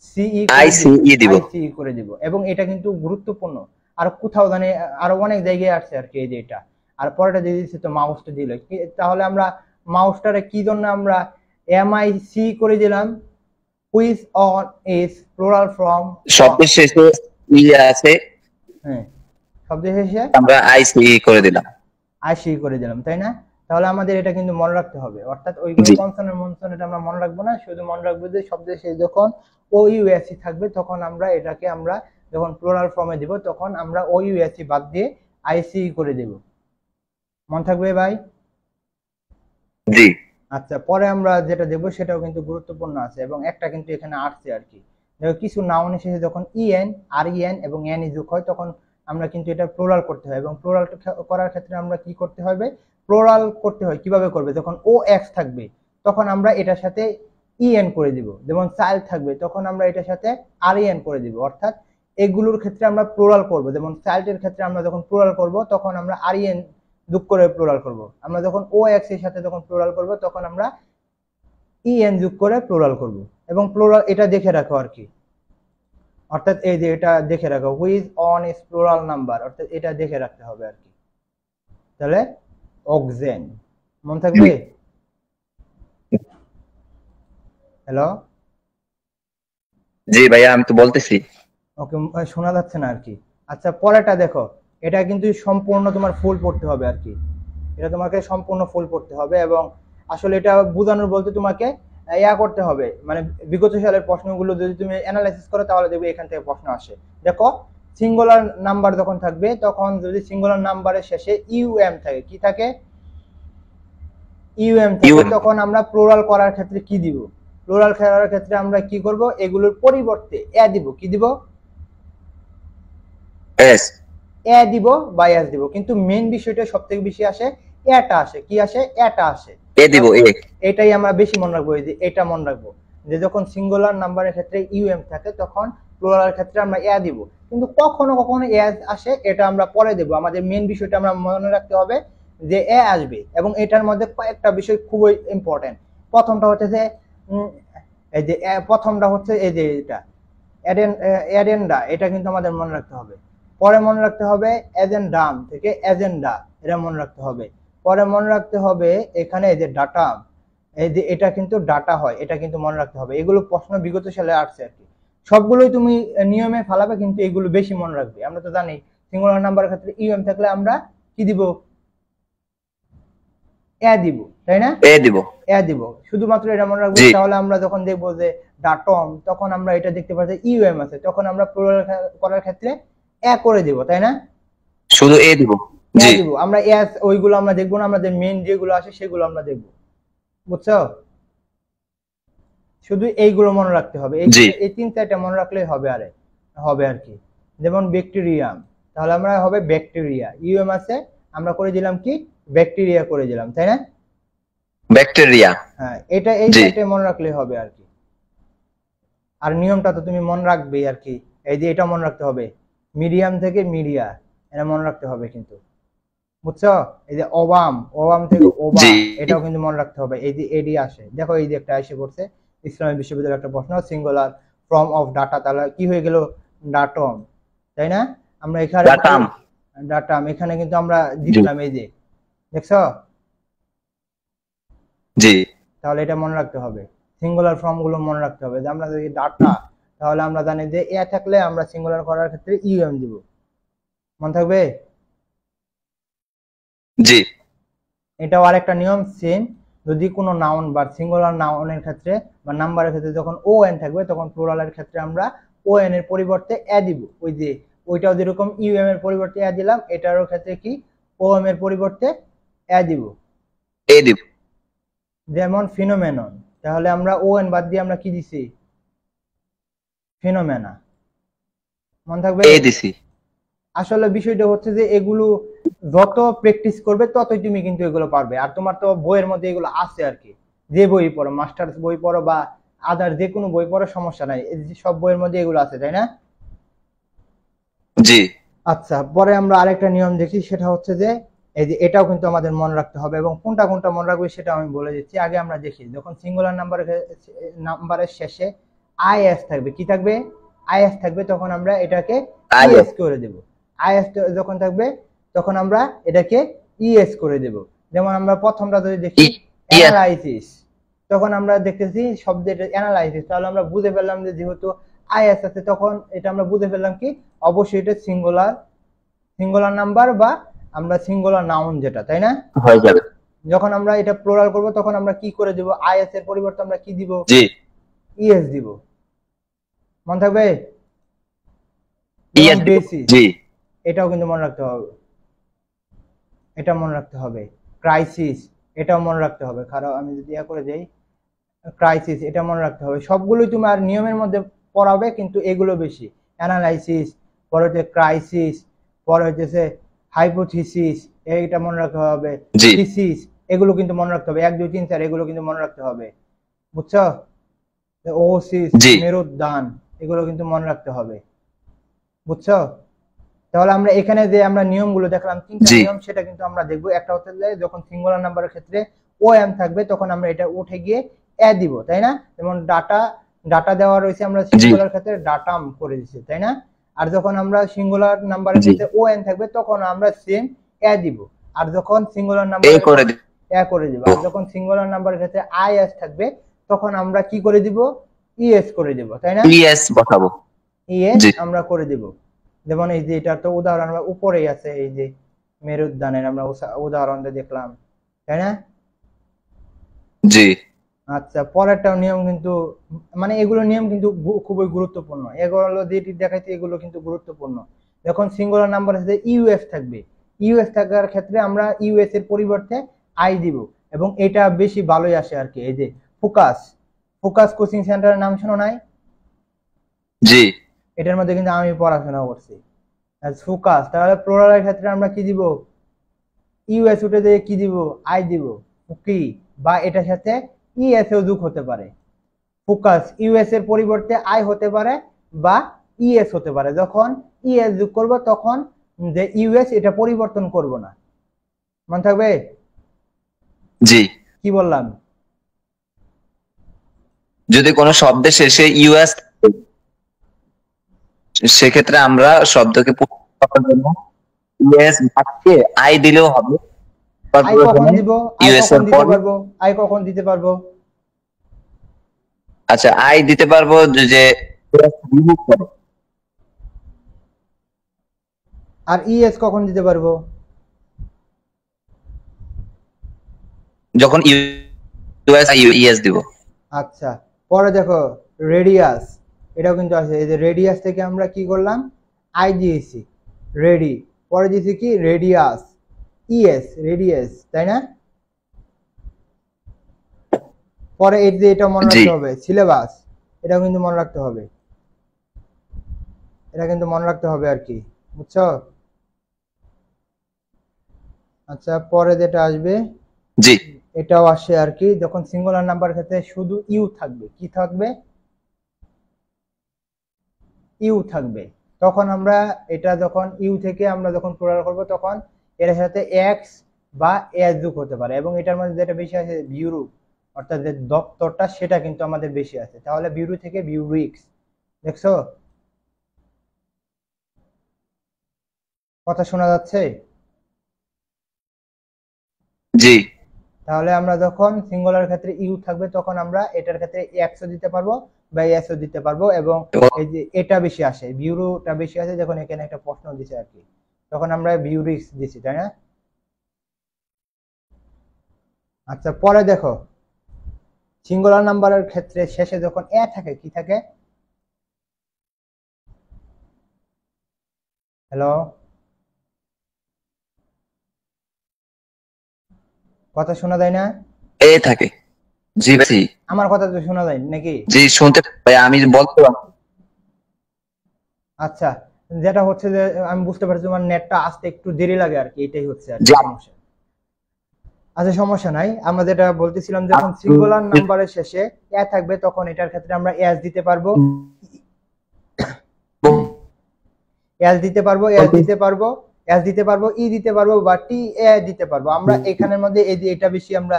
সিই দিব। করে দিব। এবং এটা কিন্তু গুরুত্বপূর্ণ। আর কোথাও জানি আরো অনেক জায়গায় আসছে আর কি, এই যে এটা। আর পরেটা দিয়ে দিচ্ছে তো মাউসটা দিল, তাহলে আমরা মাউসটারে কি জন্য আমরা এমআইসি করে দিলাম? Which on is plural from, শব্দের শেষে ই আছে, হ্যাঁ, শব্দের শেষে আমরা আইসি করে দিলাম, আইসি করে দিলাম, তাই না? তাহলে আমাদের এটা কিন্তু মনে রাখতে হবে। অর্থাৎ ওইগুলো কনসোনেন্ট মনসোনেন্ট আমরা মনে রাখবো না, শুধু মনে রাখবো যে শব্দের শেষে যখন ও ইউএসসি থাকবে তখন আমরা এটাকে আমরা যখন প্লুরাল ফর্মে দিব তখন আমরা ও ইউএসসি বাদ দিয়ে আইসি করে দেব। মনে থাকবে ভাই? জি। আচ্ছা, পরে আমরা যেটা দেখবো সেটাও কিন্তু গুরুত্বপূর্ণ আছে, এবং একটা কিন্তু এখানে আসছে আর কি। দেখো কিছু নাউনের শেষে যখন ইএন আর ইএন এবং এন যোগ হয় তখন আমরা কিন্তু এটা প্লুরাল করতে হয়, এবং প্লুরাল করার ক্ষেত্রে আমরা কি করতে হবে? প্লুরাল করতে হয় কিভাবে করবে? যখন ও এক্স থাকবে তখন আমরা এটার সাথে ইএন করে দিব। যেমন চাইল্ড থাকবে তখন আমরা এটার সাথে আর ইএন করে দিব। অর্থাৎ এগুলোর ক্ষেত্রে আমরা প্লুরাল করব। যেমন চাইল্ডের ক্ষেত্রে আমরা যখন প্লুরাল করব তখন আমরা আরইএন যোগ করে প্লুরাল করব। আমরা যখন ও এক্স এর সাথে যখন প্লুরাল করব তখন আমরা ইএন যোগ করে প্লুরাল করব। এবং প্লুরাল এটা দেখে রাখো আর কি, অর্থাৎ এই যে এটা দেখে রাখো, which on is plural number, অর্থাৎ এটা দেখে রাখতে হবে আর কি। তাহলে অক্সেন মন থাকবে। হ্যালো, জি ভাইয়া আমি তো বলতেছি। ওকে, শোনা যাচ্ছে না আর কি। আচ্ছা পরেরটা দেখো, এটা কিন্তু সম্পূর্ণ তোমার ফুল পড়তে হবে আর কি, এটা তোমাকে সম্পূর্ণ ফুল পড়তে হবে। এবং আসলে এটা বোঝানোর বলতে তোমাকে করতে হবে, মানে বিগত সালের প্রশ্নগুলো যদি তুমি অ্যানালাইসিস করো তাহলে দেখবে এখান থেকে প্রশ্ন আসে। দেখো সিঙ্গুলার নাম্বার যখন থাকবে তখন যদি সিঙ্গুলার নাম্বারের শেষে ইউএম থাকে, কি থাকে? ইউএম থাকে, তখন আমরা প্লুরাল করার ক্ষেত্রে কি দিব? প্লুরাল করার ক্ষেত্রে আমরা কি করব? এগুলোর পরিবর্তে এ দিব। কি দিব? এস এ দিব বা এস দিব। কিন্তু মেইন বিষয়টা সবথেকে বেশি আসে এটা আসে, কি আসে? এটা আসে, এ দিব এ। এটাই আমরা বেশি মনে রাখবো, এই যে এটা মনে রাখবো যে যখন সিঙ্গুলার নাম্বারের ক্ষেত্রে ইউএম থাকে তখন প্লুরালের ক্ষেত্রে আমরা এ দিব। কিন্তু কখনো কখনো এ আসে, এটা আমরা পরে দেব। আমাদের মেইন বিষয়টা আমরা মনে রাখতে হবে যে এ আসবে। এবং এটার মধ্যে কয়েকটা বিষয় খুবই ইম্পর্টেন্ট। প্রথমটা হচ্ছে যে এই যে প্রথমটা হচ্ছে এই যে এটা এডেন্ডা, এটা কিন্তু আমাদের মনে রাখতে হবে। পরে মনে রাখতে হবে এজেন্ডাম থেকে এজেন্ডা, এটা মনে রাখতে হবে। পরে মনে রাখতে হবে এখানে এই যে ডাটা, এই যে এটা কিন্তু ডাটা হয়, এটা কিন্তু মনে রাখতে হবে। এগুলো প্রশ্ন বিগত সালে আসছে আর কি। সবগুলোই তুমি নিয়মে ফালাবে, কিন্তু এগুলো বেশি মনে রাখবে। আমরা তো জানি সিঙ্গুলার নাম্বারের ক্ষেত্রে ইউএম থাকলে আমরা কি দিব? এ দিব, তাই না? এ দিব, এ দিব, শুধুমাত্র এটা মনে রাখবো। তাহলে আমরা যখন দেখবো যে ডাটম, তখন আমরা এটা দেখতে পাচ্ছি ইউএম আছে, তখন আমরা প্লুরাল করার ক্ষেত্রে এ করে দিব, তাই না? শুধু এ দিব। এ দিব, আমরা এস ওইগুলো আমরা দেখবো না, আমাদের মেইন যেগুলো আসে সেগুলো আমরা দেখবো, বুঝছো? শুধু এইগুলো মনে রাখতে হবে, এই তিন চারটা মনে রাখলেই হবে আর কি। যেমন ব্যাকটেরিয়াম, তাহলে আমরা হবে ব্যাকটেরিয়া, ইউএম আছে, আমরা করে দিলাম কি? ব্যাকটেরিয়া করে দিলাম, তাই না? ব্যাকটেরিয়া, হ্যাঁ, এটা এই চারটে মনে রাখলেই হবে আর কি। আর নিয়মটা তো তুমি মনে রাখবেই আর কি। এই যে এটা মনে রাখতে হবে, মিডিয়াম থেকে মিডিয়া, এটা মনে রাখতে হবে কিন্তু, বুঝছো? এই যে ওবাম, ওবাম থেকে ওবা, এটাও কিন্তু মনে রাখতে হবে। এই যে এডি আসে, দেখো এই যে একটা এসে পড়ছে ইসলামী বিশ্ববিদ্যালয়ের একটা প্রশ্ন, সিঙ্গুলার ফর্ম অফ ডাটা, তাহলে কি হয়ে গেল? ডাটম, তাই না? আমরা এখানে ডাটাম, এখানে কিন্তু আমরা দিলাম এই যে, দেখছো? জি, তাহলে এটা মনে রাখতে হবে, সিঙ্গুলার ফর্ম গুলো মনে রাখতে হবে। যে আমরা যদি ডাটা, তাহলে আমরা জানি যে এ থাকলে আমরা সিঙ্গুলার করার ক্ষেত্রে ইউএম দিব, মনে থাকবে? জি। এটাও আরেকটা নিয়ম সেম, যদি কোনো নাউন বা সিঙ্গুলার নাউনের ক্ষেত্রে বা নাম্বারের ক্ষেত্রে যখন ও এন থাকবে তখন প্লুরালের ক্ষেত্রে আমরা ও এন এর পরিবর্তে এ দিব। ওই যে ওইটাও যেরকম ইউএম এর পরিবর্তে এ দিলাম, এটারও ক্ষেত্রে কি ও এম এর পরিবর্তে এ দিব, এ দিব। যেমন ফিনোমেনন, তাহলে আমরা ও এন বাদ দিয়ে আমরা কি দিছি? ফিনোমেনা, মনে থাকবে? এ দিছি। আসলে বিষয়টা হচ্ছে যে এগুলো যত প্র্যাকটিস করবে ততই তুমি কিন্তু এগুলো পারবে। আর তোমার তো বইয়ের মধ্যে এগুলো আছে আর কি, যে বই পড়ো, মাস্টার্স বই পড়ো বা আদার যে কোনো বই পড়ো, সমস্যা নাই, সব বইয়ের মধ্যে এগুলো আছে, তাই না? জি। আচ্ছা, পরে আমরা আরেকটা নিয়ম দেখি, সেটা হচ্ছে যে এই যে এটাও কিন্তু আমাদের মনে রাখতে হবে। এবং কোনটা কোনটা মনে রাখবে সেটা আমি বলে দিচ্ছি। আগে আমরা দেখি, যখন সিঙ্গুলার নাম্বারের শেষে আইএস থাকবে, কি থাকবে? আইএস থাকবে, তখন আমরা এটাকে ইএস করে দেব। আইএস যখন থাকবে তখন আমরা এটাকে ইএস করে দেব। যেমন আমরা প্রথমটা যদি দেখি অ্যানালাইসিস, তখন আমরা দেখতেছি শব্দটা অ্যানালাইসিস, তাহলে আমরা বুঝে ফেললাম যে যেহেতু আইএস আছে তখন এটা আমরা বুঝে ফেললাম কি অবশ্যই এটা সিঙ্গুলার নাম্বার বা আমরা সিঙ্গুলার নাউন যেটা, তাই না? হয়ে যাবে। যখন আমরা এটা প্লুরাল করব তখন আমরা কি করে দেব? আইএস এর পরিবর্তে আমরা কি দিব? জি, ইএস দিব, মনে থাকবে? ইএস বেসিস, জি, এটাও কিন্তু মনে রাখতে হবে, এটা মনে রাখতে হবে। ক্রাইসিস, এটাও মনে রাখতে হবে। কারণ আমি যদি ইয়া করে যাই, ক্রাইসিস, এটা মনে রাখতে হবে। সবগুলোই তুমি আর নিয়মের মধ্যে পড়াবে, কিন্তু এগুলো বেশি। অ্যানালাইসিস, পরে হচ্ছে ক্রাইসিস, পরে হচ্ছে হাইপোথিসিস, এইটা মনে রাখতে হবে। থিসিস, এগুলো কিন্তু মনে রাখতে হবে। 1 2 3 4 এগুলো কিন্তু মনে রাখতে হবে, বুঝছো? ওসিস, মেরুদান, এগুলো কিন্তু মনে রাখতে হবে। বুঝছো? তাহলে আমরা এখানে যে আমরা নিয়মগুলো দেখলাম, তিনটা জি নিয়ম, সেটা কিন্তু আমরা দেখবো। একটা হচ্ছে যে যখন সিঙ্গুলার নাম্বারের ক্ষেত্রে ও এম থাকবে তখন আমরা এটা উঠে গিয়ে এ দিব, তাই না? যেমন ডাটা ডাটা দেওয়া রয়েছে, আমরা জি সিঙ্গুলার ক্ষেত্রে ডাটাম করে দিচ্ছি, তাই না? আর যখন আমরা সিঙ্গুলার নাম্বারের জি ক্ষেত্রে ও এন থাকবে তখন আমরা সেম এ দিব। আর যখন সিঙ্গুলার এ নাম্বারের করে এ করে দিব। আর যখন সিঙ্গুলার নাম্বারের ক্ষেত্রে আই এস থাকবে তখন আমরা কি করে দিব? ই এস করে দিব, তাই না? ইএস বসাবো। ইএস জি আমরা করে দিব। যেমন এই যে এটা তো উদাহরণ আমরা উপরেই আছে, এই যে মেরুদ্যানের আমরা উদাহরণটা দেখলাম, তাই না? জি আচ্ছা, পরেরটা নিয়ম কিন্তু, মানে এগুলো নিয়ম কিন্তু খুবই গুরুত্বপূর্ণ। এগুলো যেটি দেখাইছে এগুলো কিন্তু গুরুত্বপূর্ণ। যখন সিঙ্গুলার নাম্বার আছে ইউএস থাকবে, ইউএস থাকার ক্ষেত্রে আমরা ইউএস এর পরিবর্তে আই দিব, এবং এটা বেশি ভালোই আসে আর কি। এই যে ফোকাস, ফোকাস কোচিং সেন্টারের নাম শোনো নাই? জি এটার মধ্যে কিন্তু আমি পড়াশোনা করছি। ফোকাস, তাহলে প্লুরালের ক্ষেত্রে আমরা কি দিব? ইউএস উঠে দিয়ে কি দিব? আই দিব। কি, বা এটার সাথে ইএস ও যোগ হতে পারে। ফোকাস ইউএস এর পরিবর্তে আই হতে পারে বা ইএস হতে পারে। যখন ইএস যোগ করব তখন যে ইউএস এটা পরিবর্তন করব না। মনে থাকবে জি কি বললাম? যদি কোনো শব্দের শেষে ইউএস, সেক্ষেত্রে আমরা শব্দকে পূরণ করার জন্য ইউএস বাদকে আই দিলেও হবে। আই কখন দিব? আই ইউএস কখন এর দিতে পর, পারবো? আই কখন দিতে পারবো? আচ্ছা আই দিতে পারবো যে remove করে। আর ইএস কখন দিতে পারবো? যখন ইউএস ইএস দিব। আচ্ছা, পরে দেখো রেডিয়াস, এটাও কিন্তু আছে। এই যে রেডিয়াস থেকে আমরা কি করলাম? আই দিয়েছি, রেডি, পরে দিয়েছি কি? রেডিয়াস, ইএস, রেডিয়াস, তাই না? পরে এই যে এটা মনে জি রাখতে হবে, সিলেবাস, এটাও কিন্তু মনে রাখতে হবে। এটা কিন্তু মনে রাখতে হবে আর কি, বুঝছো? আচ্ছা, পরে যেটা আসবে জি এটাও আসে আর কি। যখন সিঙ্গুলার নাম্বার ক্ষেত্রে শুধু ইউ থাকবে, কি থাকবে? ইউ থাকবে, তখন আমরা এটা যখন ইউ থেকে আমরা যখন প্লুরাল করব তখন এর সাথে এক্স বা এস যোগ হতে পারে। এবং এটার মধ্যে যেটা বেশি আছে বিউরু, অর্থাৎ যে দপ্তরটা সেটা কিন্তু আমাদের বেশি আছে। তাহলে বিউরু থেকে বিউরিক্স, দেখছো? কথা শোনা যাচ্ছে? জি তাহলে আমরা যখন সিঙ্গুলার ক্ষেত্রে ইউ থাকবে তখন আমরা এটার ক্ষেত্রে এক্সও দিতে পারবো বা এসও দিতে পারবো। এবং এই যে এটা বেশি আসে, বিউরোটা বেশি আসে যখন এখানে একটা প্রশ্ন দিছে আর কি, তখন আমরা বিউরিক্স দিছি, তাই না? আচ্ছা, পরে দেখো সিঙ্গুলার নাম্বারের ক্ষেত্রে শেষে যখন এ থাকে, কি থাকে? হ্যালো, কথা শোনা যায় না? এ থাকে। জি ভাই, আমার কথা তো শোনা যায় নাকি? জি শুনতে ভাই, আমি বলতে পারছি। আচ্ছা, যেটা হচ্ছে যে আমি বুঝতে পারছি তোমার নেটটা আসতে একটু দেরি লাগে আর কি, এটাই হচ্ছে আর কি জি সমস্যা। আচ্ছা, সমস্যা নাই। আমরা যেটা বলতেছিলাম, যখন সিঙ্গুলার নাম্বারের শেষে এ থাকবে তখন এটার ক্ষেত্রে আমরা এস দিতে পারবো, এস দিতে পারবো, এস দিতে পারবো, এস দিতে পারবো, ই দিতে পারবো, বা টি এ দিতে পারবো। আমরা এখানের মধ্যে এই যে এটা বেশি আমরা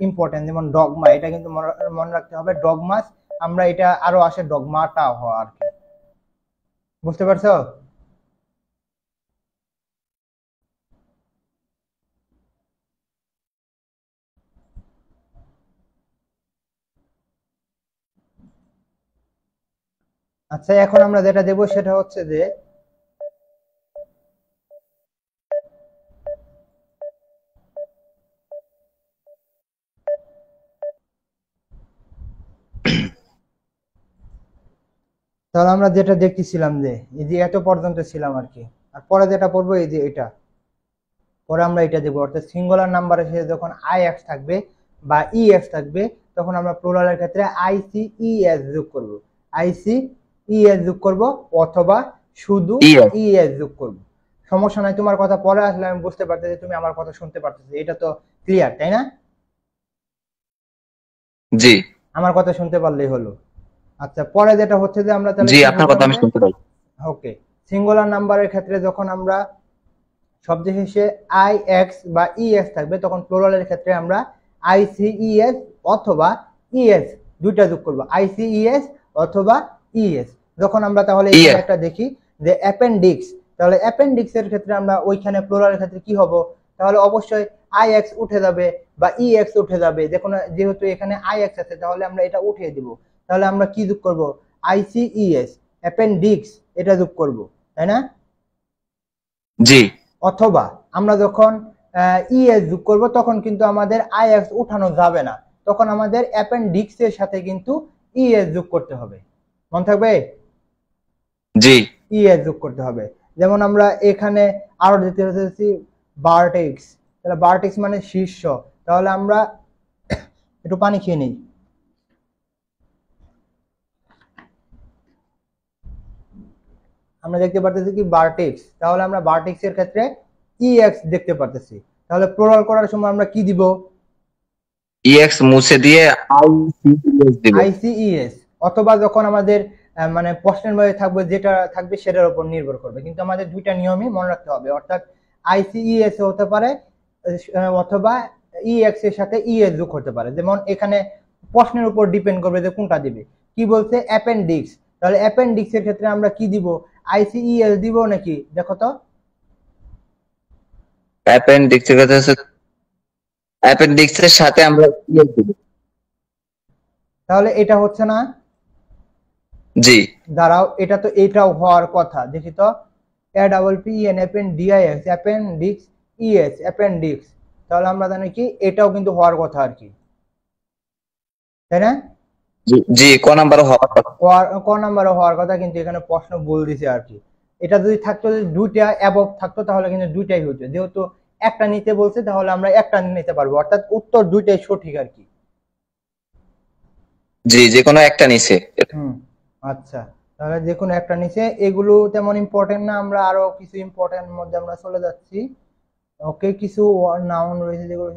ইম্পর্টেন্ট, যেমন ডগমা, এটা কিন্তু মনে রাখতে হবে, ডগমাস। আমরা এটা আরো আসে ডগমাটা হওয়া আর কি, বুঝতে পারছো? আচ্ছা, এখন আমরা যেটা দেবো সেটা হচ্ছে যে তাহলে আমরা যেটা দেখতেছিলাম যে এই যে এত পর্যন্ত ছিলাম আর কি। আর পরে যেটা পড়বো এই যে এটা, পরে আমরা এটা দেবো। অর্থাৎ সিঙ্গুলার নাম্বারের সাথে যখন আই এক্স থাকবে বা ই এক্স থাকবে তখন আমরা প্লুরালের ক্ষেত্রে আইসি ই এস যোগ করব, আইসি ই এস যোগ করব, অথবা শুধু ইএস। ই এস যোগ করব। সমস্যা নাই, তোমার কথা পরে আসলে আমি বুঝতে পারতেছি তুমি আমার কথা শুনতে পারতেছি, এটা তো ক্লিয়ার, তাই না? জি আমার কথা শুনতে পারলেই হলো। আচ্ছা, পরে যেটা হচ্ছে যে আমরা তাহলে জি কি আপনার বলতে কথা আমি হবে? শুনতে পাই। ওকে, সিঙ্গুলার নাম্বারের ক্ষেত্রে যখন আমরা শব্দ শেষে আই এক্স বা ইএস থাকবে, তখন প্লুরালের ক্ষেত্রে আমরা আইসিইএস অথবা ইএস দুইটা যোগ করব, আইসিইএস অথবা ইএস। যখন আমরা তাহলে এখানে একটা দেখি যে অ্যাপেন্ডিক্স, তাহলে অ্যাপেন্ডিক্স এর ক্ষেত্রে আমরা ওইখানে প্লুরালের ক্ষেত্রে কি হবে, তাহলে অবশ্যই আই এক্স উঠে যাবে বা ই এক্স উঠে যাবে, যেহেতু এখানে আই এক্স আছে তাহলে আমরা এটা উঠিয়ে দিব। তাহলে আমরা কি যোগ করব, আইসিইএস অ্যাপেন্ডিক্স এটা যোগ করব, তাই না? জি। অথবা আমরা যখন ইএস যোগ করব তখন কিন্তু আমাদের আই এক্স উঠানো যাবে না, তখন আমাদের অ্যাপেন্ডিক্স এর সাথে কিন্তু ইএস যোগ করতে হবে, মনে থাকবে? জি, ইএস যোগ করতে হবে। যেমন আমরা এখানে আরো দেখতে পাচ্ছি ভার্টেক্স, তাহলে ভার্টেক্স মানে শীর্ষ, তাহলে আমরা একটু পানি খেয়ে নিই। আমরা দেখতে পারতেছি কি ভার্টেক্স, তাহলে আমরা ভার্টেক্স এর ক্ষেত্রে ইএক্স দেখতে পারতেছি। তাহলে প্লুরাল করার সময় আমরা কি দিব, ইএক্স মুছে দিয়ে আইসিইএস দিব, আইসিইএস। অথবা যখন আমাদের মানে প্রশ্নের মধ্যে থাকবে যেটা থাকবে সেটার উপর নির্ভর করবে, কিন্তু আমাদের দুইটা নিয়মই মনে রাখতে হবে, অর্থাৎ আইসিইএস হতে পারে অথবা ইএক্স এর সাথে ইএস যোগ হতে পারে। যেমন এখানে প্রশ্নের উপর ডিপেন্ড করবে যে কোনটা দিবে। কি বলছে অ্যাপেন্ডিক্স, তাহলে অ্যাপেন্ডিক্স এর ক্ষেত্রে আমরা কি দিব, আইসিইএস দিব নাকি, দেখো তো। অ্যাপেন্ডিক্স এর সাথে আমরা ইএস দিব, তাহলে এটা হচ্ছে না। জি, দাঁড়াও, এটা তো এটাও হওয়ার কথা, দেখি তো, APPEN অ্যাপেন্ডিক্স অ্যাপেন্ডিক্স ইএস অ্যাপেন্ডিক্স, তাহলে আমরা জানি কি এটাও কিন্তু হওয়ার কথা আর কি, তাই না? জি জি, ক নাম্বার হওয়ার কথা, ক নাম্বারও হওয়ার কথা, কিন্তু এখানে প্রশ্ন ভুল দিছে আর কি। এটা যদি থাকতো, যদি দুইটা অ্যাবভ থাকতো তাহলে কিন্তু দুইটাই হতো, যেহেতু একটা নিতে বলছে তাহলে আমরা একটা নিতে পারবো, অর্থাৎ উত্তর দুইটাই সঠিক আর কি। জি, যে কোনো একটা নিচে। আচ্ছা, তাহলে যে কোনো একটা নিচে, এগুলো তেমন ইম্পর্টেন্ট না, আমরা আরো কিছু ইম্পর্টেন্ট মধ্যে আমরা চলে যাচ্ছি। ওকে, কিছু নাউন রয়েছে যেগুলো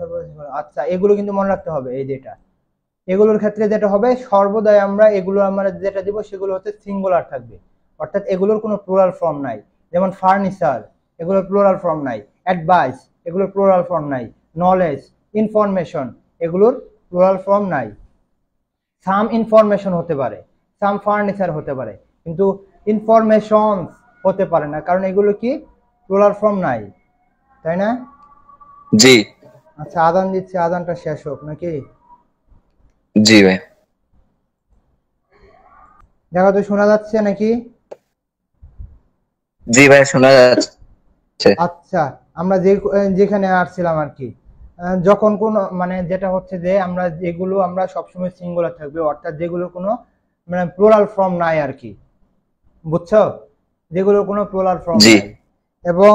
আচ্ছা এগুলো কিন্তু মনে রাখতে হবে। এই যেটা এগুলোর ক্ষেত্রে যেটা হবে, সর্বদাই আমরা এগুলো আমরা যেটা দিব সেগুলো হচ্ছে সিঙ্গুলার থাকবে, অর্থাৎ এগুলোর কোনো প্লুরাল ফর্ম নাই। যেমন ফার্নিচার, এগুলোর প্লুরাল ফর্ম নাই। অ্যাডভাইস, এগুলোর প্লুরাল ফর্ম নাই। নলেজ, ইনফরমেশন, এগুলোর প্লুরাল ফর্ম নাই। সাম ইনফরমেশন হতে পারে, সাম ফার্নিচার হতে পারে, কিন্তু ইনফরমেশন হতে পারে না, কারণ এগুলো কি প্লুরাল ফর্ম নাই, তাই না? জি। আচ্ছা, আজান দিচ্ছে, আজানটা শেষ হোক নাকি? জি ভাই। দেখো তো শোনা যাচ্ছে নাকি? জি ভাই, শোনা যাচ্ছে। আচ্ছা, আমরা যেখানে আসছিলাম আর কি, যখন কোন মানে যেটা হচ্ছে যে আমরা যেগুলো আমরা সবসময় সিঙ্গুলার থাকবে, অর্থাৎ যেগুলো কোনো মানে প্লুরাল ফর্ম নাই আর কি, বুঝছো? যেগুলোর কোনো প্লুরাল ফর্ম নাই। এবং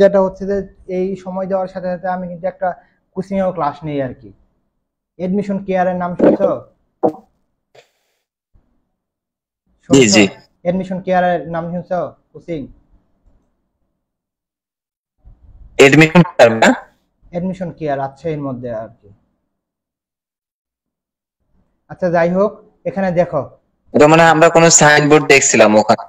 যেটা হচ্ছে যে এই সময় দেওয়ার সাথে সাথে আমি কিন্তু একটা কোচিং এও ক্লাস নেই আর কি। এডমিশন কেয়ারের নাম শুনছো? জি জি। এডমিশন কেয়ারের নাম শুনছো? কোচিং এডমিশন কেয়ার আছে এর মধ্যে আর কি। আচ্ছা যাই হোক, এখানে দেখো, এটা মানে আমরা কোনো সাইনবোর্ড দেখছিলাম ওখানে,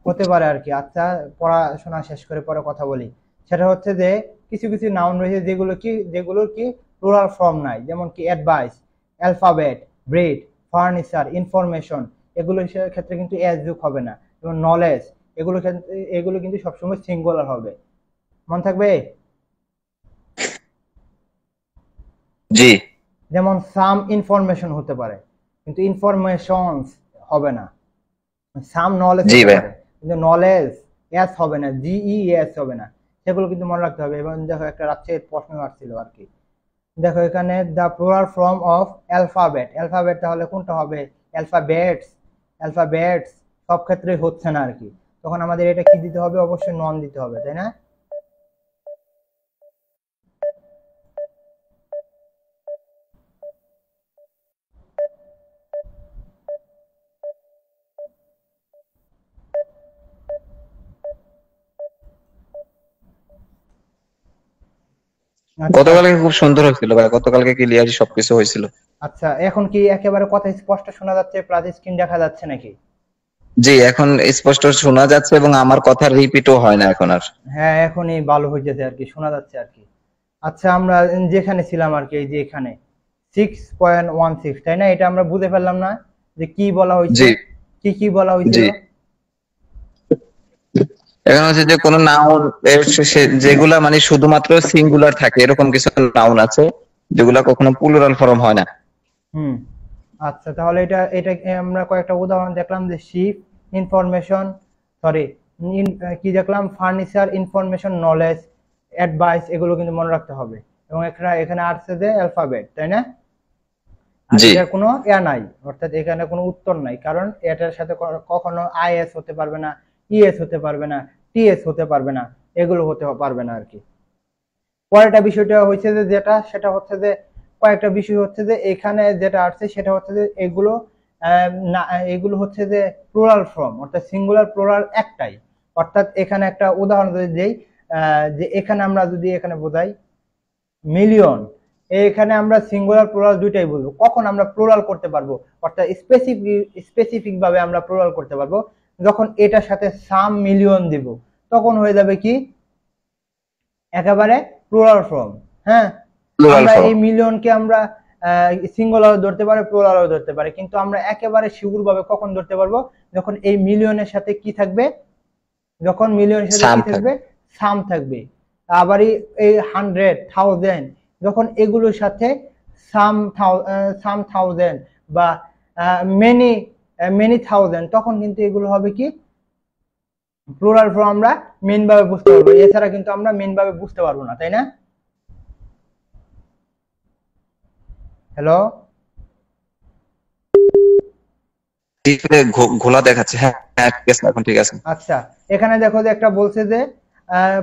হতে পারে আর কি। আচ্ছা, পড়াশোনা শেষ করে পরে কথা বলি। সেটা হচ্ছে যে কিছু কিছু নাউন রয়েছে যেগুলোর কি প্লুরাল ফর্ম নাই, যেমন কি advice, alphabet, bread, furniture, information, এগুলোর ক্ষেত্রে কিন্তু এস যোগ হবে না। যেমন নলেজ, এগুলো কিন্তু সবসময় সিঙ্গুলার হবে, মনে থাকবে? জি। যেমন সাম ইনফরমেশন হতে পারে, কিন্তু ইনফরমেশনস হবে না। সাম নলেজ হতে পারে, কিন্তু নলেজ এস হবে না, জিইএস হবে না। সেগুলো কিন্তু মনে রাখতে হবে। এবং দেখো একটা রাজ্যের প্রশ্ন আসছিল আর কি, দেখো এখানে the plural form of alphabet, alphabet তাহলে কোনটা হবে? অ্যালফাবেটস, অ্যালফাবেটস সব ক্ষেত্রে হচ্ছে না আর কি, তখন আমাদের এটা কি দিতে হবে? অবশ্যই নন দিতে হবে, তাই না? গতকালকে খুব সুন্দর হয়েছিল ভাই, গতকালকে ক্লিয়ারই সবকিছু হয়েছিল। আচ্ছা, এখন কি একেবারে কথা স্পষ্ট শোনা যাচ্ছে প্লাস স্ক্রিন দেখা যাচ্ছে নাকি? জি, এখন স্পষ্ট শোনা যাচ্ছে এবং আমার কথা রিপিটও হয় না এখন আর। হ্যাঁ, এখনই ভালো হইতেছে আর কি, শোনা যাচ্ছে আর কি। আচ্ছা, আমরা যেখানে ছিলাম আর কি, এই যে এখানে 6.16, তাই না? এটা আমরা বুঝে ফেললাম না যে কি বলা হয়েছে, জি কি কি বলা হয়েছিল? জি, এখন হচ্ছে যে কোনো নাউন এর যেগুলা মানে শুধুমাত্র সিঙ্গুলার থাকে এরকম কিছু নাউন আছে যেগুলা কখনো প্লুরাল ফর্ম হয় না। হুম। আচ্ছা, তাহলে এটা আমরা কয়েকটা উদাহরণ দেখলাম যে শিপ, ইনফরমেশন, সরি, কি দেখলাম, ফার্নিচার, ইনফরমেশন, নলেজ, অ্যাডভাইস, এগুলো কিন্তু মনে রাখতে হবে। এবং এখানে এখানে আসছে যে অ্যালফাবেট, তাই না? আর জি, এটার কোনো নাই, অর্থাৎ এখানে কোনো উত্তর নাই, কারণ এটার সাথে কখনো আইএস হতে পারবে না, ইএস হতে পারবে না, টিএস হতে পারবে না, এগুলো হতে পারবে না আর কি। পরেরটা বিষয়টা হচ্ছে যে যেটা সেটা হচ্ছে যে কয়েকটা বিষয় হচ্ছে যে এখানে যেটা আসছে সেটা হচ্ছে যে এগুলো না, এগুলো হচ্ছে যে প্লুরাল ফর্ম, অর্থাৎ সিঙ্গুলার প্লুরাল একটাই। অর্থাৎ এখানে একটা উদাহরণ যদি দেই, যে এখানে আমরা যদি এখানে বোঝাই মিলিয়ন, এখানে আমরা সিঙ্গুলার প্লুরাল দুইটাই বলবো। কখন আমরা প্লুরাল করতে পারবো, অর্থাৎ স্পেসিফিক ভাবে আমরা প্লুরাল করতে পারবো, যখন এটার সাথে সাম মিলিয়ন দিব, তখন হয়ে যাবে কি একেবারে প্লুরাল ফর্ম। হ্যাঁ, প্লুরাল আমরা ফর্ম। এই মিলিয়নকে আমরা সিঙ্গুলারও ধরতে পারি, প্লুরালও ধরতে পারি, কিন্তু আমরা একেবারে শিউর ভাবে কখন ধরতে পারবো, যখন এই মিলিয়নের সাথে কি থাকবে, যখন মিলিয়নের সাথে সাম কি থাকবে, থাকবে। সাম থাকবে। আবার এই 100, 1000, যখন এগুলোর সাথে সাম থাউজেন্ড বা মেনি মেনি থাউজেন্ড, তখন কিন্তু এগুলো হবে কি প্লুরাল ফর্ম, আমরা মেন ভাবে বুঝতে পারবো, এছাড়া কিন্তু আমরা মেন ভাবে বুঝতে পারবো না, তাই না? হ্যালো। ডিসপ্লে ঘোলা দেখাচ্ছে। হ্যাঁ হ্যাঁ, ঠিক আছে, এখন ঠিক আছে। আচ্ছা, এখানে দেখো যে একটা বলছে যে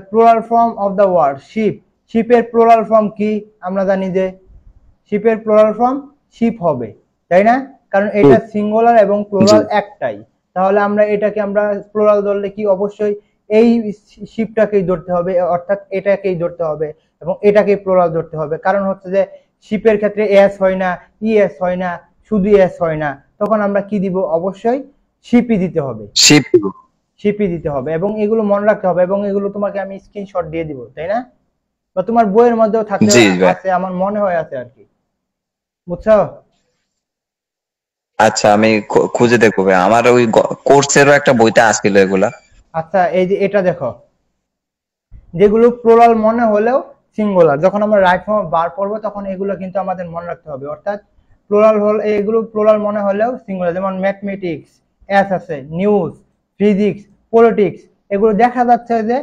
plural form of the word ship. শিপের প্লুরাল ফর্ম কি? আমরা জানি যে শিপের প্লুরাল ফর্ম শিপ হবে, তাই না? কারণ এটা সিঙ্গুলার এবং জি, প্লুরাল একটাই। তাহলে আমরা এটাকে আমরা প্লুরাল ধরলে কি অবশ্যই এই শিপটাকেই ধরতে হবে, অর্থাৎ এটাকেই ধরতে হবে এবং এটাকেই প্লুরাল ধরতে হবে। কারণ হচ্ছে যে শিপের ক্ষেত্রে এস হয় না, ইএস হয় না, শুধু এস হয় না, তখন আমরা কি দিব? অবশ্যই শিপই দিতে হবে, শিপ। শিপই দিতে হবে। এবং এগুলো মনে রাখতে হবে, এবং এগুলো তোমাকে আমি স্ক্রিনশট দিয়ে দিব, তাই না? বা তোমার বইয়ের মধ্যেও থাকতে জি ভাই। আছে, আমার মনে হয় আছে আর কি, বুঝছো? আচ্ছা, আমি খুঁজে দেখবো ভাই, আমার ওই কোর্সেরও একটা বইতে আসছিল এগুলা। আচ্ছা, এই যে এটা দেখো, যেগুলো প্লুরাল মনে হলেও সিঙ্গুলার, যখন আমরা রাইট ফর্ম বার পড়বো তখন এগুলো কিন্তু আমাদের মনে রাখতে হবে। অর্থাৎ প্লুরাল হল, এগুলো প্লুরাল মনে হলেও সিঙ্গুলার, যেমন ম্যাথমেটিক্স, এস আছে, নিউজ, ফিজিক্স, পলিটিক্স, এগুলো দেখা যাচ্ছে যে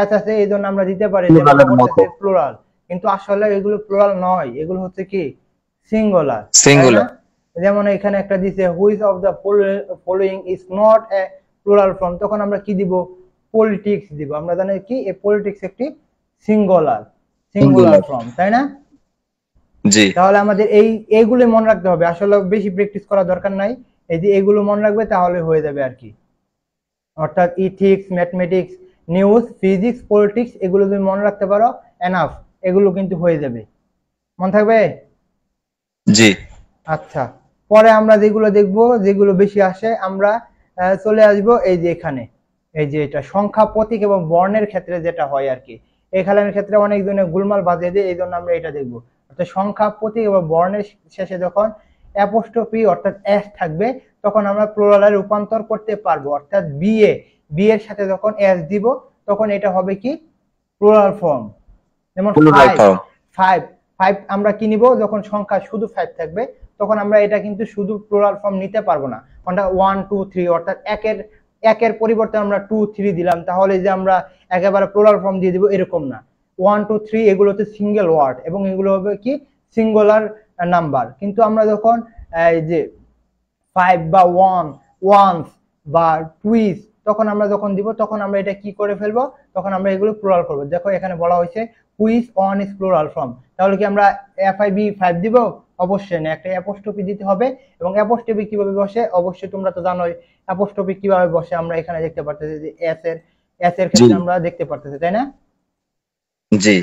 এস আছে, এই জন্য আমরা দিতে পারি যে মনে প্লুরালের মতো। করতেছে প্লুরাল, কিন্তু আসলে এগুলো প্লুরাল নয়, এগুলো হচ্ছে কি সিঙ্গুলার, তাই না? সিঙ্গুলার। যেমন এখানে একটা দিছে which of the following is not a plural form, তখন আমরা কি দিব? পলিটিক্স দিব। আমরা জানি কি এই পলিটিক্স একটি সিঙ্গুলার, সিঙ্গুলার সিঙ্গুলার। ফর্ম, তাই না? জি তাহলে আমাদের এইগুলো মনে রাখতে হবে, আসলে বেশি প্র্যাকটিস করার দরকার নাই, এই যে এগুলো মনে রাখবে তাহলে হয়ে যাবে আর কি। অর্থাৎ ethics, mathematics, news, physics, politics, এগুলো তুমি মনে রাখতে পারো, এনাফ, এগুলো কিন্তু হয়ে যাবে, মনে থাকবে। জি। আচ্ছা, পরে আমরা যেগুলো দেখবো, যেগুলো বেশি আসে, আমরা চলে আসবো এই যে এখানে, এই যে এটা সংখ্যা, প্রতীক এবং বর্ণের ক্ষেত্রে যেটা হয় আর কি, এখানের ক্ষেত্রে অনেক জনে গোলমাল বাজিয়ে দেয়, এই জন্য আমরা এটা দেখবো। অর্থাৎ সংখ্যা, প্রতীক এবং বর্ণের শেষে যখন অ্যাপোস্ট্রফি অর্থাৎ এস থাকবে, তখন আমরা প্লুরালে রূপান্তর করতে পারবো। অর্থাৎ বি এর সাথে যখন এস দিব, তখন এটা হবে কি প্লুরাল ফর্ম। যেমন plural five, form. Five, five আমরা কি নিব? যখন সংখ্যা শুধু ফাইভ থাকবে, তখন আমরা এটা কিন্তু শুধু প্লুরাল ফর্ম নিতে পারবো না, কোনটা 1 2 3, অর্থাৎ একের পরিবর্তে আমরা 2 3 দিলাম, তাহলে যে আমরা একেবারে প্লুরাল ফর্ম দিয়ে দিব এরকম না। 1 2 3 এগুলো হচ্ছে সিঙ্গেল ওয়ার্ড এবং এগুলো হবে কি সিঙ্গুলার নাম্বার। কিন্তু আমরা যখন এই যে ফাইভ বা ওয়ান্স বা টুইস, তখন আমরা যখন দিব, তখন আমরা এটা কি করে ফেলবো? তখন আমরা এগুলো প্লুরাল করবো। দেখো এখানে বলা হয়েছে which on is plural form, তাহলে কি আমরা FIB 5 দিব? অবশ্যই না, একটা অ্যাপোস্ট্রফি দিতে হবে। এবং অ্যাপোস্ট্রফি কিভাবে বসে অবশ্যই তোমরা তো জানোই, অ্যাপোস্ট্রফি কিভাবে বসে আমরা এখানে দেখতে পারতেছি যে এস এর জি ক্ষেত্রে আমরা দেখতে পারতেছি, তাই না? জি।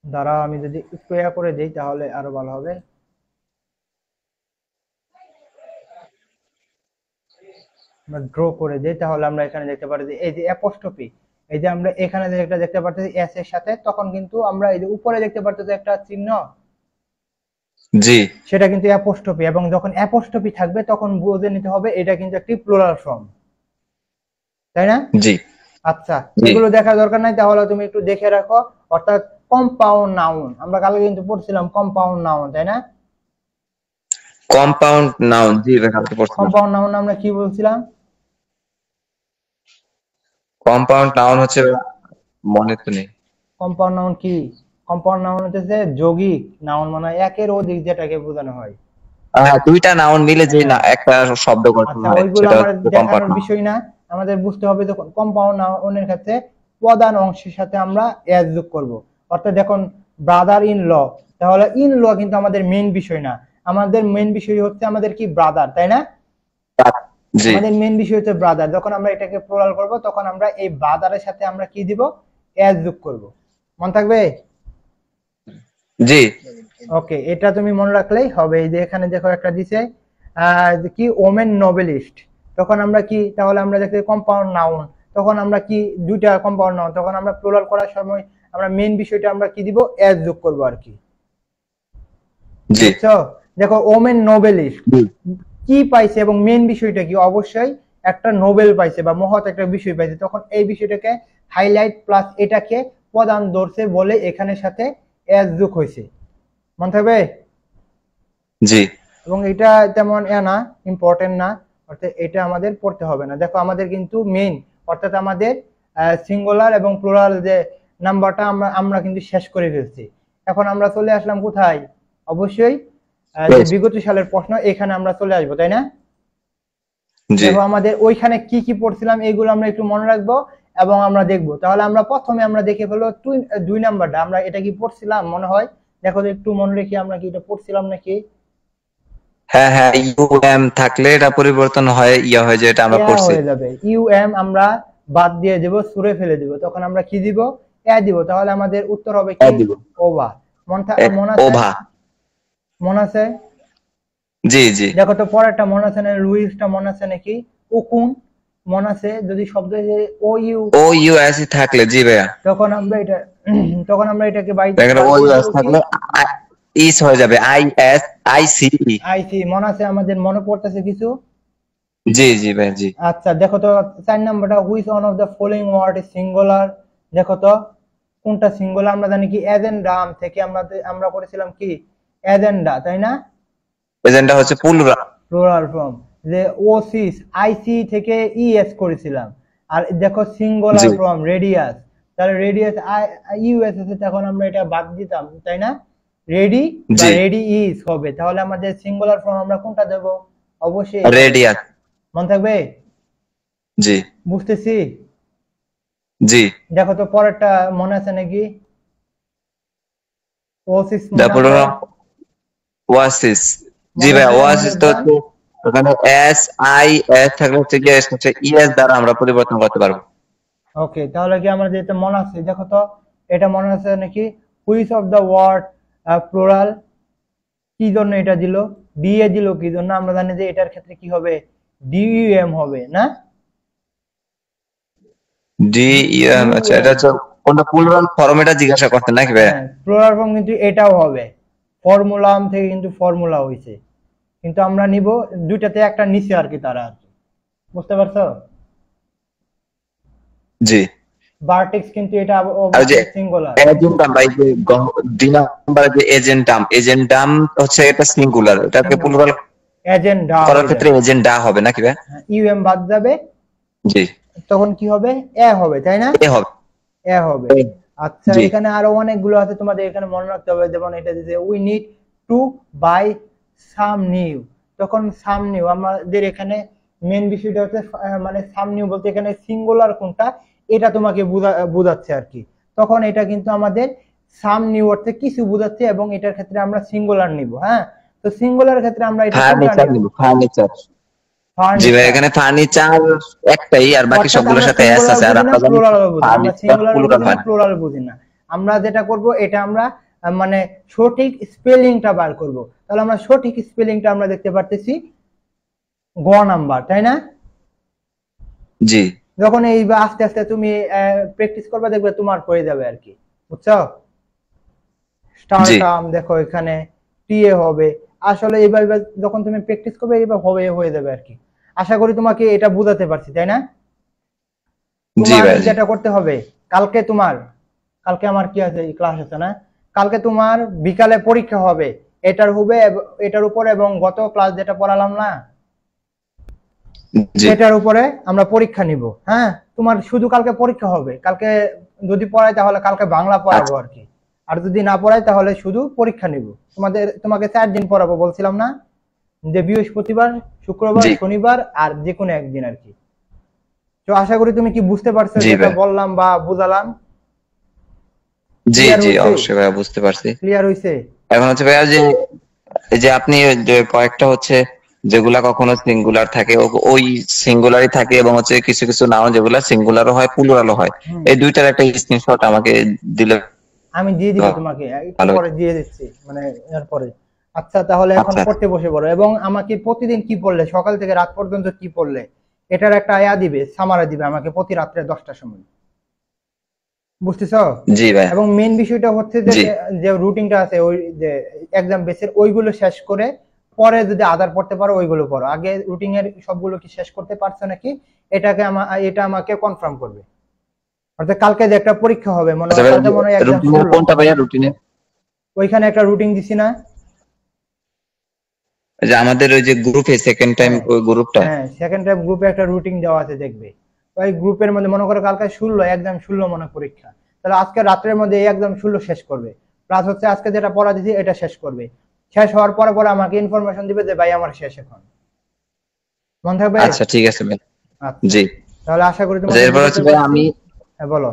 দাঁড়াও, আমি যদি একটু করে দিই তাহলে আরো ভালো হবে। আমরা ড্র করে দিই, তাহলে আমরা এখানে দেখতে পারি যে এই যে অ্যাপোস্ট্রফি, এই যে আমরা এখানে যে একটা দেখতে পাচ্ছি এস এর সাথে, তখন কিন্তু আমরা এই যে উপরে দেখতে পাচ্ছি একটা চিহ্ন, জি সেটা কিন্তু অ্যাপোস্ট্রফি, এবং যখন অ্যাপোস্ট্রফি থাকবে তখন বুঝে নিতে হবে এটা কিন্তু একটি প্লুরাল ফর্ম, তাই না? জি আচ্ছা, জি এগুলো দেখার দরকার নাই, তাহলে তুমি একটু দেখে রাখো। অর্থাৎ কম্পাউন্ড নাউন, আমরা কালকে কিন্তু পড়ছিলাম কম্পাউন্ড নাউন, তাই না? কম্পাউন্ড নাউন, জি ভাই কালকে পড়ছিলাম। কম্পাউন্ড নাউন আমরা কি বলছিলাম? কম্পাউন্ড নাউন হচ্ছে, মনে তো নেই। কম্পাউন্ড নাউন কি? কম্পাউন্ড নাউন হচ্ছে যৌগিক নাউন, মানে একের অধিক যেটাকে বোঝানো হয়। হ্যাঁ, দুইটা নাউন মিলে যে হ্যাঁ। একটা শব্দ গঠন আচ্ছা, হয় ওইগুলো সেটা আমার হচ্ছে কম্পাউন্ড দেখানোর নাউন। বিষয় না, আমাদের বুঝতে হবে যখন কম্পাউন্ড নাউনের ক্ষেত্রে প্রধান অংশের সাথে আমরা এস যোগ করব। অর্থাৎ দেখুন ব্রাদার ইন ল, তাহলে ইন ল কিন্তু আমাদের মেইন বিষয় না, আমাদের মেইন বিষয় হচ্ছে আমাদের কি ব্রাদার, তাই না? জি আমাদের মেইন বিষয় হচ্ছে ব্রাদার। যখন আমরা এটাকে প্লুরাল করব তখন আমরা এই ব্রাদারের সাথে আমরা কি দিব? এস যোগ করব। মনে থাকবে? জি ওকে, এটা তুমি মনে রাখলেই হবে। এই যে এখানে দেখো একটা দিছে কি ওমেন নোবেলিস্ট, তখন আমরা কি, তাহলে আমরা দেখতে কম্পাউন্ড নাউন, তখন আমরা কি দুইটা কম্পাউন্ড নাউন, তখন আমরা প্লুরাল করার সময় আমরা মেইন বিষয়টা আমরা কি দিব? এস যোগ করব আর কি। জি বুঝছো? দেখো ওমেন নোবেলিস্ট জি কি পাইছে এবং মেইন বিষয়টা কি? অবশ্যই একটা নোবেল পাইছে বা মহৎ একটা বিষয় পাইছে, তখন এই বিষয়টাকে হাইলাইট প্লাস এটাকে প্রদান ধরছে বলে এখানের সাথে এস যোগ হয়েছে। মনে থাকবে? জি এবং এটা তেমন না ইম্পর্টেন্ট না, অর্থাৎ এটা আমাদের পড়তে হবে না। দেখো আমাদের কিন্তু মেইন, অর্থাৎ আমাদের সিঙ্গুলার এবং প্লুরাল যে নাম্বারটা আমরা আমরা কিন্তু শেষ করে ফেলছি। এখন আমরা চলে আসলাম কোথায়? অবশ্যই যে বিগত সালের প্রশ্ন, এখানে আমরা চলে আসবো, তাই না? জি দেখো আমাদের ওইখানে কি কি পড়ছিলাম এগুলো আমরা একটু মনে রাখবো এবং আমরা দেখবো। তাহলে আমরা প্রথমে আমরা দেখে ফেলবো 2 নাম্বারটা, আমরা এটা কি পড়ছিলাম মনে হয়? দেখো তো একটু মনে রেখে আমরা কি এটা পড়ছিলাম নাকি? হ্যাঁ হ্যাঁ, ইউএম থাকলে এটা পরিবর্তন হয়, ইয়া হয়, যে এটা আমরা এ পড়ছি। হয়ে যাবে, ইউএম আমরা বাদ দিয়ে দেব, সরে ফেলে দিব, তখন আমরা কি দিব? এ দিব, তাহলে আমাদের উত্তর হবে কি? দিব ওভা। মন আছে? ওভা। মন আছে? জি জি দেখো তো পরেরটা মন আছে না? লুইসটা মন আছে নাকি? উকুন মন আছে? যদি শব্দ ও ইউ, ও ইউএস থাকলে, জি ভাইয়া, তখন আমরা এটা তখন আমরা এটাকে দেখেন বার ও করে ইউএস দেবো কি? থাকলে ইস হয়ে যাবে, আই এস আই সি। আইসি মন আছে? আমাদের মনে পড়তেছে কিছু? জি জি ভাই জি। আচ্ছা, দেখো তো 4 নাম্বারটা, which one of the following word is singular? দেখো তো কোনটা সিঙ্গুলার? আমরা জানি কি এজেন্ডাম থেকে আমরা আমরা করেছিলাম কি এজেন্ডা, তাই না? এজেন্ডা হচ্ছে প্লুরাল। Plural form. যে ওসিস আইসি থেকে ইএস করেছিলাম। আর দেখো সিঙ্গুলার জি ফর্ম রেডিয়াস, তাহলে রেডিয়াস ইউএস আছে, তখন আমরা এটা বাদ দিতাম, তাই না? রেডি বা জি রেডি ইজ হবে, তাহলে আমাদের সিঙ্গুলার ফর্ম আমরা কোনটা দেব? অবশ্যই এটা দেব। রেডিয়াস। মনে থাকবে? জি বুঝতেছি? জি। দেখো তো পরেরটা মনে আছে নাকি? ওসিস মনে তারপর আছে? ওয়াসিস। জি মনে ভাই, আছে ওয়াসিস তো মনিরুদ্দান? হচ্ছে ওখানে এস আই এস থাকলে হচ্ছে কি হচ্ছে ইএস দ্বারা আমরা পরিবর্তন করতে পারবো। ওকে, তাহলে কি আমার যেটা মনে আছে? দেখো তো এটা মনে আছে নাকি? Which of the word plural, কি জন্য এটা দিল? ডি এ দিল কি জন্য? আমরা জানি যে এটার ক্ষেত্রে কি হবে? ডিইউএম হবে না? ডি ইএম, আচ্ছা এটা ডিইউএম, হচ্ছে কোনটা প্লুরাল ফর্ম, এটা জিজ্ঞাসা করতেন নাকি ভাই? হ্যাঁ প্লুরাল ফর্ম কিন্তু এটাও হবে, ফর্মুলাম থেকে কিন্তু ফর্মুলা হইছে, কিন্তু আমরা নিব দুইটাতে একটা নিচে আর কি, তারা আর কি। বুঝতে পারছো? জি। ভার্টেক্স কিন্তু এটা আর যে অবশ্যই সিঙ্গুলার। এজেন্টাম বা এই যে ডি নাম্বার যে এজেন্টাম, এজেন্টাম হচ্ছে এটা সিঙ্গুলার, এটাকে প্লুরাল এজেন্ডা করার হয়ে ক্ষেত্রে যাবে, এজেন্ডা হবে নাকি ভাই? ইউএম বাদ যাবে, জি, তখন কি হবে? এ হবে, তাই না? এ হবে। এ হবে। আচ্ছা, জি এখানে আরো অনেকগুলো আছে, তোমাদের এখানে মনে রাখতে হবে। যেমন এটা দিতে we need to buy some new, তখন সাম নিউ আমাদের এখানে মেন বিষয়টা হচ্ছে মানে সাম নিউ বলতে এখানে সিঙ্গুলার কোনটা এটা তোমাকে বোঝাচ্ছে আর কি। তখন এটা কিন্তু আমাদের সাম নিউ অর্থে কিছু বোঝাচ্ছে এবং এটার ক্ষেত্রে আমরা সিঙ্গুলার নিব। হ্যাঁ, তো সিঙ্গুলার ক্ষেত্রে আমরা এটা কোনটা ফার্নিচার নিব? নিব, ফার্নিচার। জি ভাই, ফার্নিচার। এখানে ফার্নিচার একটাই, আর বাকি অর্থাৎ সবগুলোর আমরা সাথে এস সিঙ্গুলার আছে, আর বুঝি না, আমরা জানি প্লুরাল বুঝি না, আমরা ফার্নিচার সিঙ্গুলার প্লুরাল বুঝি না, হয় না। প্লুরাল বুঝি না। আমরা যেটা করব এটা আমরা মানে সঠিক স্পেলিংটা বার করব। তাহলে আমরা সঠিক স্পেলিংটা আমরা দেখতে পারতেছি গ নাম্বার, তাই না? জি যখন এই বা আস্তে আস্তে তুমি প্র্যাকটিস করবে দেখবে তোমার হয়ে যাবে আর কি, বুঝছো? স্টার জি টার্ম দেখো এখানে টিএ হবে, আসলে এইভাবে যখন তুমি প্র্যাকটিস করবে এইভাবে হবে হয়ে যাবে আর কি। আশা করি তোমাকে এটা বোঝাতে পারছি, তাই না? জি তোমার ভাইয়া জি যেটা করতে হবে, কালকে তোমার, কালকে আমার কি আছে, ক্লাস আছে না? কালকে তোমার বিকালে পরীক্ষা হবে, এটার হবে এটার উপর, এবং গত ক্লাস যেটা পড়ালাম না জি সেটার উপরে আমরা পরীক্ষা নিব। হ্যাঁ, তোমার শুধু কালকে পরীক্ষা হবে, কালকে যদি পড়াই তাহলে কালকে বাংলা পড়াবো আচ্ছা আর কি। আর যদি না পড়াই তাহলে শুধু পরীক্ষা নিব। তোমাকে 4 দিন পড়াবো বলছিলাম না, যে বৃহস্পতিবার, শুক্রবার, জি শনিবার আর যে কোনো একদিন আর কি। তো আশা করি তুমি কি বুঝতে পারছো জি যেটা ভাই বললাম বা বুঝালাম? জি ক্লিয়ার জি হইছে? অবশ্যই ভাইয়া বুঝতে পারছি। ক্লিয়ার হইছে? এখন হচ্ছে ভাইয়া যে এই যে আপনি যে কয়েকটা হচ্ছে যেগুলা কখনো সিঙ্গুলার থাকে ওই সিঙ্গুলারই থাকে, এবং হচ্ছে কিছু কিছু নাউন যেগুলা সিঙ্গুলারও হয় প্লুরালও হয়, হুম, এই দুইটার একটা স্ক্রিনশট আমাকে দিলে আমি দিয়ে দিব তোমাকে, একটু ভালো পরে হতো। দিয়ে দিচ্ছি, মানে এরপরে। আচ্ছা, তাহলে এখন আচ্ছা পড়তে বসে পড়ো, এবং আমাকে প্রতিদিন কি পড়লে, সকাল থেকে রাত পর্যন্ত কি পড়লে, এটার একটা দিবে, সামারি দিবে আমাকে প্রতি রাত্রে 10টার সময়। বুঝতেছো? জি ভাইয়া এবং মেন বিষয়টা হচ্ছে যে জি যে রুটিনটা আছে, ওই যে এক্সাম বেসের ওইগুলো শেষ করে পরে যদি আদার পড়তে পারো ওইগুলো পড়ো। আগে রুটিনের সবগুলো কি শেষ করতে পারছো নাকি, এটা আমাকে কনফার্ম করবে। অর্থাৎ কালকে যে একটা পরীক্ষা হবে, মনে আচ্ছা হয় ভাইয়া কালকে মনে হয় এক্সাম রুটিনের 16, কোনটা ভাইয়া রুটিনে? ওইখানে একটা রুটিন দিছি না? যে আমাদের ওই যে গ্রুপে সেকেন্ড টাইম হ্যাঁ, ওই গ্রুপটা। হ্যাঁ, সেকেন্ড টাইম গ্রুপে একটা রুটিন দেওয়া আছে দেখবে। তো এই গ্রুপের মধ্যে মনে করো কালকে 16, একদম 16 মনে পরীক্ষা, তাহলে আজকে রাত্রের মধ্যে এই একদম 16 শেষ করবে। প্লাস হচ্ছে আজকে যেটা পড়া দিছি এটা শেষ করবে। শেষ হওয়ার পরে পরে আমাকে ইনফরমেশন দিবে যে ভাই আমার শেষ এখন। মন থাকবে? আচ্ছা ঠিক আছে ভাই। আচ্ছা, জি তাহলে আশা করি আচ্ছা তোমাকে এরপর বোঝাতে হচ্ছে ভাই পারছি। আমি হ্যাঁ, বলো।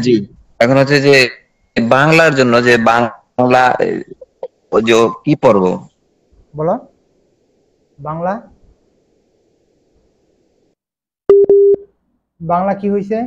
জি এখন হচ্ছে যে বাংলার জন্য যে বাংলা ওই যে কি পড়বো? বলো। বাংলা, বাংলা কি হয়েছে?